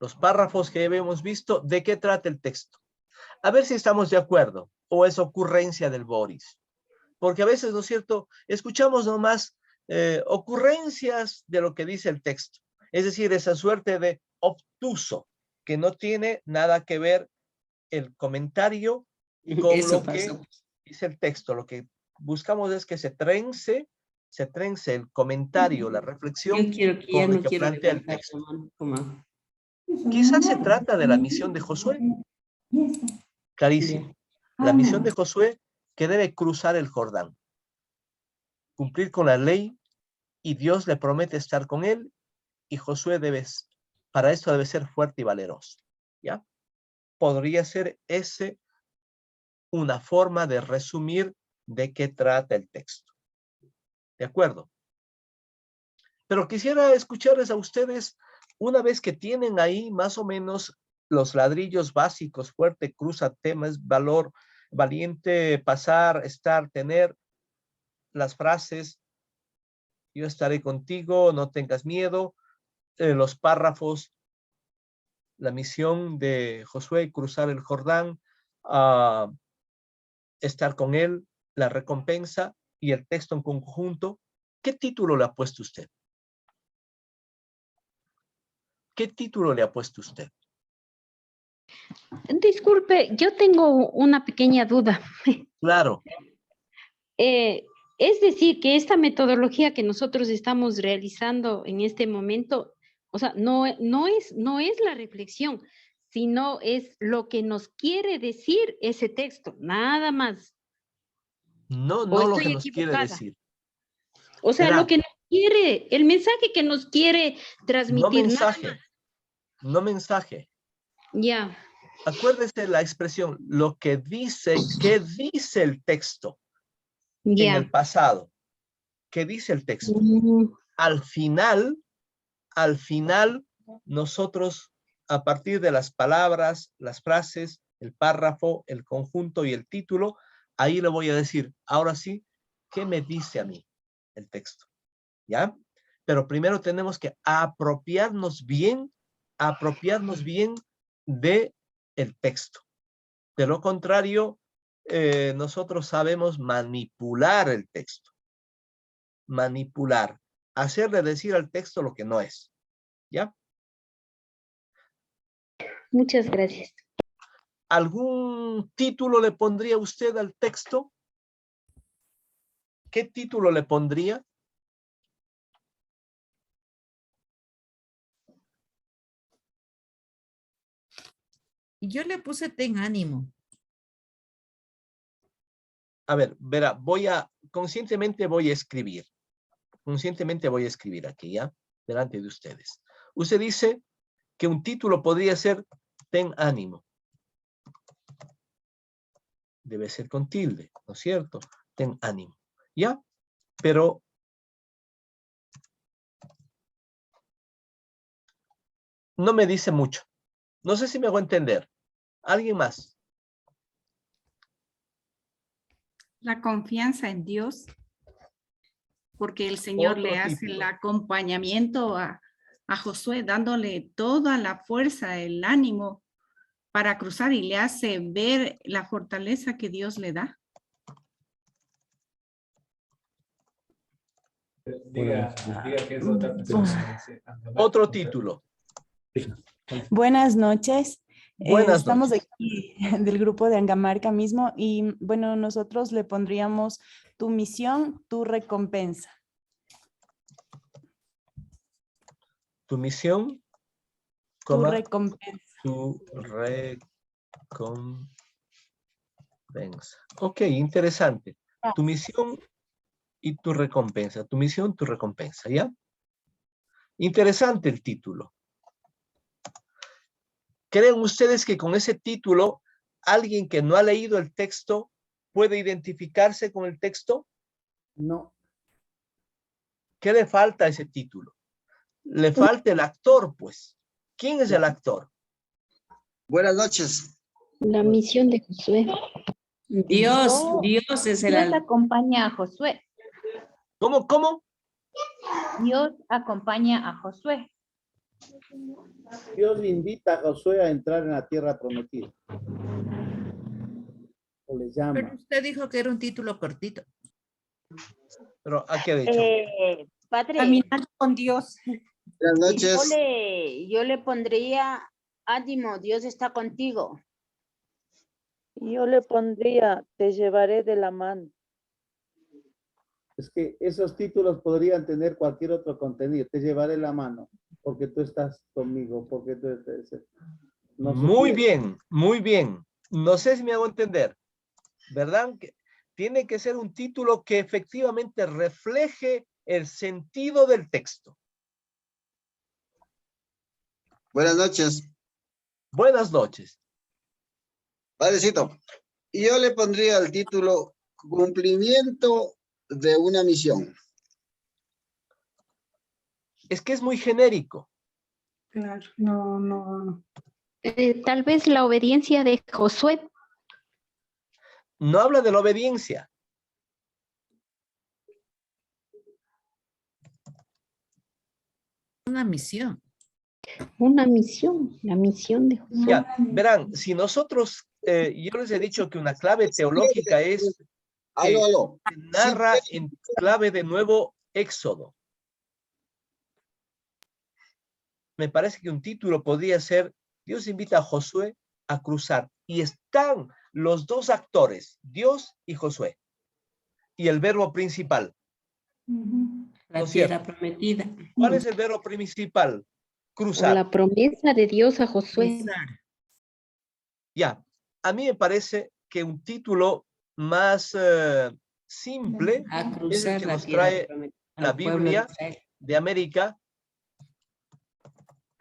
Los párrafos que hemos visto, ¿de qué trata el texto? A ver si estamos de acuerdo o es ocurrencia del Boris. Porque a veces, ¿no es cierto?, escuchamos nomás ocurrencias de lo que dice el texto. Es decir, esa suerte de obtuso que no tiene nada que ver el comentario con lo que dice el texto. Lo que buscamos es que se trence el comentario, la reflexión con lo que plantea el texto. Quizás se trata de la misión de Josué. Clarísimo. La misión de Josué que debe cruzar el Jordán, cumplir con la ley, y Dios le promete estar con él, y Josué para esto debe ser fuerte y valeroso. ¿Ya? Podría ser una forma de resumir de qué trata el texto. ¿De acuerdo? Pero quisiera escucharles a ustedes, una vez que tienen ahí más o menos los ladrillos básicos: fuerte, cruza, temas, valor, valiente, pasar, estar, tener, las frases, yo estaré contigo, no tengas miedo, los párrafos, la misión de Josué, cruzar el Jordán, estar con él, la recompensa y el texto en conjunto. ¿Qué título le ha puesto usted? ¿Qué título le ha puesto usted? Disculpe, yo tengo una pequeña duda. Claro. Es decir, que esta metodología que nosotros estamos realizando en este momento, o sea, no es la reflexión, sino es lo que nos quiere decir ese texto, nada más. No lo que nos quiere decir. O sea, lo que nos quiere, el mensaje que nos quiere transmitir. No mensaje. Ya. Acuérdese la expresión, lo que dice, ¿qué dice el texto? En el pasado. ¿Qué dice el texto? Al final, nosotros, a partir de las palabras, las frases, el párrafo, el conjunto y el título, ahí le voy a decir, ahora sí, ¿qué me dice a mí el texto? ¿Ya? Pero primero tenemos que apropiarnos bien de el texto. De lo contrario, nosotros sabemos manipular el texto. Manipular. Hacerle decir al texto lo que no es. ¿Ya? Muchas gracias. ¿Algún título le pondría usted al texto? ¿Qué título le pondría? Yo le puse ten ánimo. A ver, verá, conscientemente voy a escribir. Conscientemente voy a escribir aquí, ¿ya? Delante de ustedes. Usted dice que un título podría ser ten ánimo. Debe ser con tilde, ¿no es cierto? Ten ánimo, ¿ya? Pero no me dice mucho. No sé si me hago entender. ¿Alguien más? La confianza en Dios, porque el Señor Otro le hace título. el acompañamiento a Josué, dándole toda la fuerza, el ánimo para cruzar y le hace ver la fortaleza que Dios le da. Otro título. Buenas noches. Buenas Estamos noches. aquí del grupo de Angamarca mismo y bueno, nosotros le pondríamos tu misión, tu recompensa. Tu misión, tu recompensa. Tu recompensa. Ok, interesante. Tu misión y tu recompensa. Tu misión, tu recompensa, ¿ya? Interesante el título. ¿Creen ustedes que con ese título alguien que no ha leído el texto puede identificarse con el texto? No. ¿Qué le falta a ese título? Le falta el actor, pues. ¿Quién es el actor? Buenas noches. La misión de Josué. Dios es el... Dios acompaña a Josué. ¿Cómo? Dios acompaña a Josué. Dios invita a Josué a entrar en la tierra prometida. O le llama. Pero usted dijo que era un título cortito. Pero ¿a qué ha dicho? Padre. Caminar con Dios. Buenas noches. Yo le pondría ánimo, Dios está contigo. Yo le pondría te llevaré de la mano. Es que esos títulos podrían tener cualquier otro contenido. Te llevaré la mano porque tú estás conmigo, porque tú estás... No muy bien, muy bien. No sé si me hago entender. ¿Verdad? Tiene que ser un título que efectivamente refleje el sentido del texto. Buenas noches. Buenas noches. Padrecito, yo le pondría el título Cumplimiento de una misión. Es que es muy genérico. Claro, no. Tal vez la obediencia de Josué. No habla de la obediencia. Una misión. Una misión, la misión de Josué. Ya, verán, si nosotros, yo les he dicho que una clave teológica es que se narra en clave de nuevo Éxodo. Me parece que un título podría ser Dios invita a Josué a cruzar. Y están los dos actores, Dios y Josué. Y el verbo principal. La tierra prometida. ¿Cuál es el verbo principal? Cruzar. La promesa de Dios a Josué. Cruzar. Ya, a mí me parece que un título más simple es el que nos trae la Biblia de América,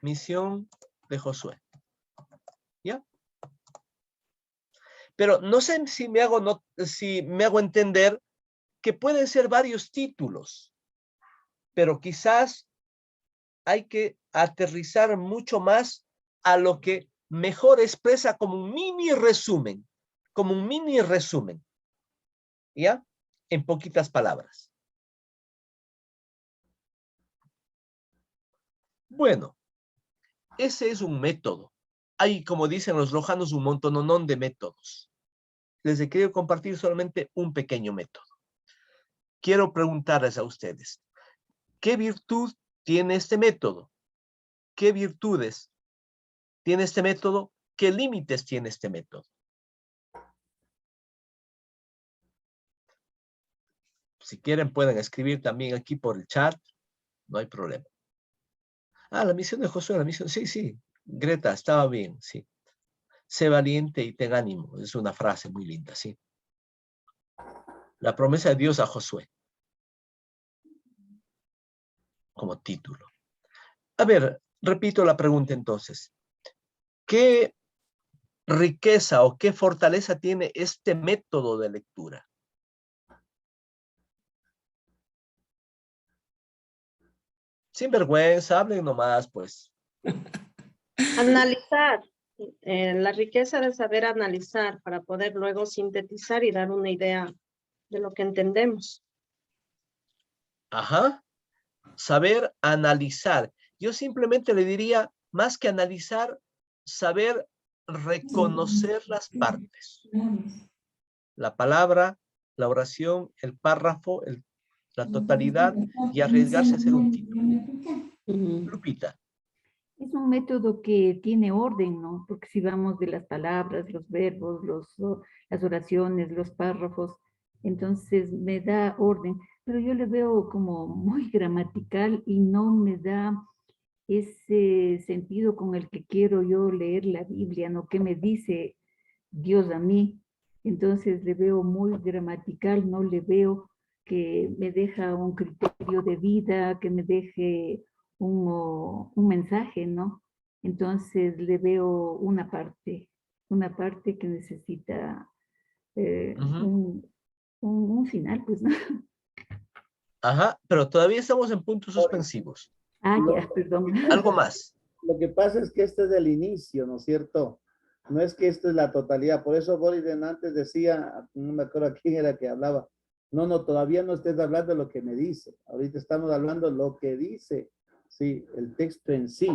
Misión de Josué. ¿Ya? Pero no sé si me hago entender que pueden ser varios títulos, pero quizás hay que aterrizar mucho más a lo que mejor expresa como un mini resumen, ¿Ya? En poquitas palabras. Bueno, ese es un método. Hay, como dicen los rojanos, un montononón de métodos. Les he querido compartir solamente un pequeño método. Quiero preguntarles a ustedes, ¿qué virtud tiene este método? ¿Qué virtudes tiene este método? ¿Qué límites tiene este método? Si quieren pueden escribir también aquí por el chat, no hay problema. Ah, la misión de Josué, la misión, sí, Greta, estaba bien, sí. Sé valiente y ten ánimo, es una frase muy linda, sí. La promesa de Dios a Josué, como título. A ver, repito la pregunta entonces. ¿Qué riqueza o qué fortaleza tiene este método de lectura? Sin vergüenza, hablen nomás, pues. Analizar, la riqueza de saber analizar para poder luego sintetizar y dar una idea de lo que entendemos. Ajá, saber analizar. Yo simplemente le diría, más que analizar, saber reconocer las partes. La palabra, la oración, el párrafo, la totalidad y arriesgarse a hacer un título. Lupita. Es un método que tiene orden, ¿no? Porque si vamos de las palabras, los verbos, las oraciones, los párrafos, entonces me da orden. Pero yo le veo como muy gramatical y no me da ese sentido con el que quiero yo leer la Biblia, ¿no? ¿Qué me dice Dios a mí? Entonces le veo muy gramatical, no le veo que me deja un criterio de vida, que me deje un mensaje, ¿no? Entonces le veo una parte que necesita un final, pues, ¿no? Ajá, pero todavía estamos en puntos suspensivos. Ah, ya, perdón. Algo más. Lo que pasa es que este es el inicio, ¿no es cierto? No es que esto es la totalidad. Por eso Boris antes decía, no me acuerdo quién era que hablaba, no, todavía no estés hablando de lo que me dice. Ahorita estamos hablando de lo que dice, sí, el texto en sí,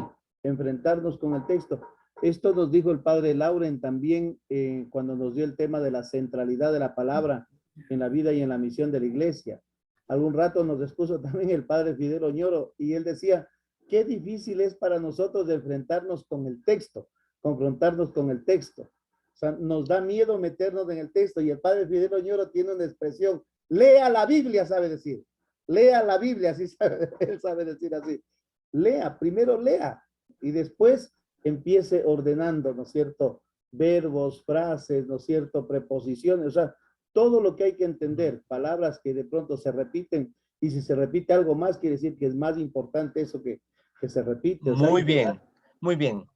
enfrentarnos con el texto. Esto nos dijo el padre Lauren también cuando nos dio el tema de la centralidad de la palabra en la vida y en la misión de la iglesia. Algún rato nos expuso también el padre Fidel Oñoro y él decía, qué difícil es para nosotros de enfrentarnos con el texto, confrontarnos con el texto. O sea, nos da miedo meternos en el texto y el padre Fidel Oñoro tiene una expresión, lea la Biblia, sabe decir. Lea la Biblia, así sabe, él sabe decir así. Lea, primero lea y después empiece ordenando, ¿no es cierto? Verbos, frases, ¿no es cierto? Preposiciones, o sea, todo lo que hay que entender, palabras que de pronto se repiten y si se repite algo más, quiere decir que es más importante eso que se repite. O sea, muy bien, muy bien.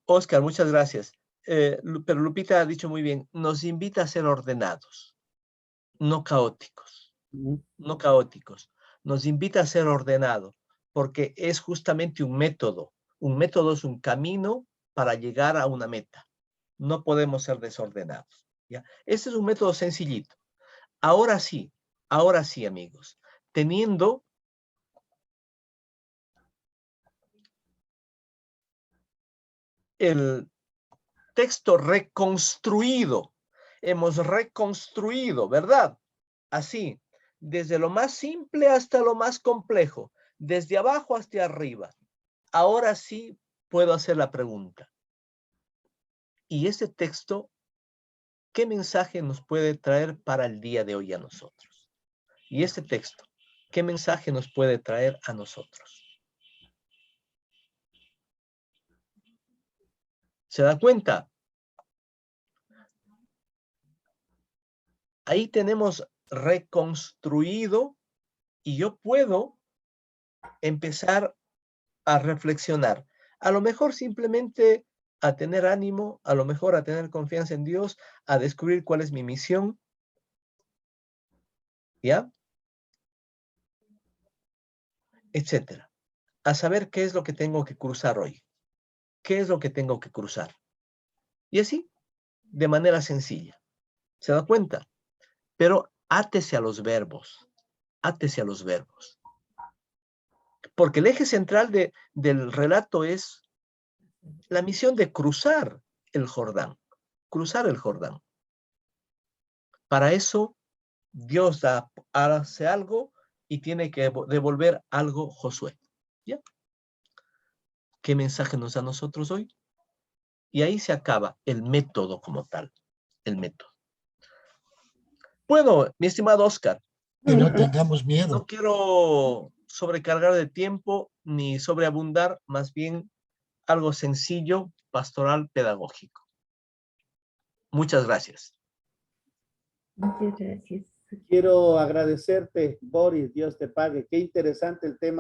Oscar, muchas gracias. Pero Lupita ha dicho muy bien, nos invita a ser ordenados, no caóticos, no caóticos. Nos invita a ser ordenados, porque es justamente un método. Un método es un camino para llegar a una meta. No podemos ser desordenados, ¿ya? Este es un método sencillito. Ahora sí, amigos, teniendo el texto reconstruido, hemos reconstruido, ¿verdad? Así, desde lo más simple hasta lo más complejo, desde abajo hasta arriba. Ahora sí puedo hacer la pregunta. ¿Y este texto, qué mensaje nos puede traer para el día de hoy a nosotros? Y este texto, ¿qué mensaje nos puede traer a nosotros? ¿Se da cuenta? Ahí tenemos reconstruido y yo puedo empezar a reflexionar. A lo mejor simplemente a tener ánimo, a lo mejor a tener confianza en Dios, a descubrir cuál es mi misión. ¿Ya? Etcétera. A saber qué es lo que tengo que cruzar hoy. ¿Qué es lo que tengo que cruzar? Y así, de manera sencilla. ¿Se da cuenta? Pero átese a los verbos. Átese a los verbos. Porque el eje central del relato es la misión de cruzar el Jordán. Cruzar el Jordán. Para eso, Dios hace algo y tiene que devolver algo Josué. ¿Ya? ¿Qué mensaje nos da a nosotros hoy? Y ahí se acaba el método como tal. El método. Bueno, mi estimado Oscar. Que no tengamos miedo. No quiero sobrecargar de tiempo ni sobreabundar, más bien algo sencillo, pastoral, pedagógico. Muchas gracias. Muchas gracias. Quiero agradecerte, Boris, Dios te pague. Qué interesante el tema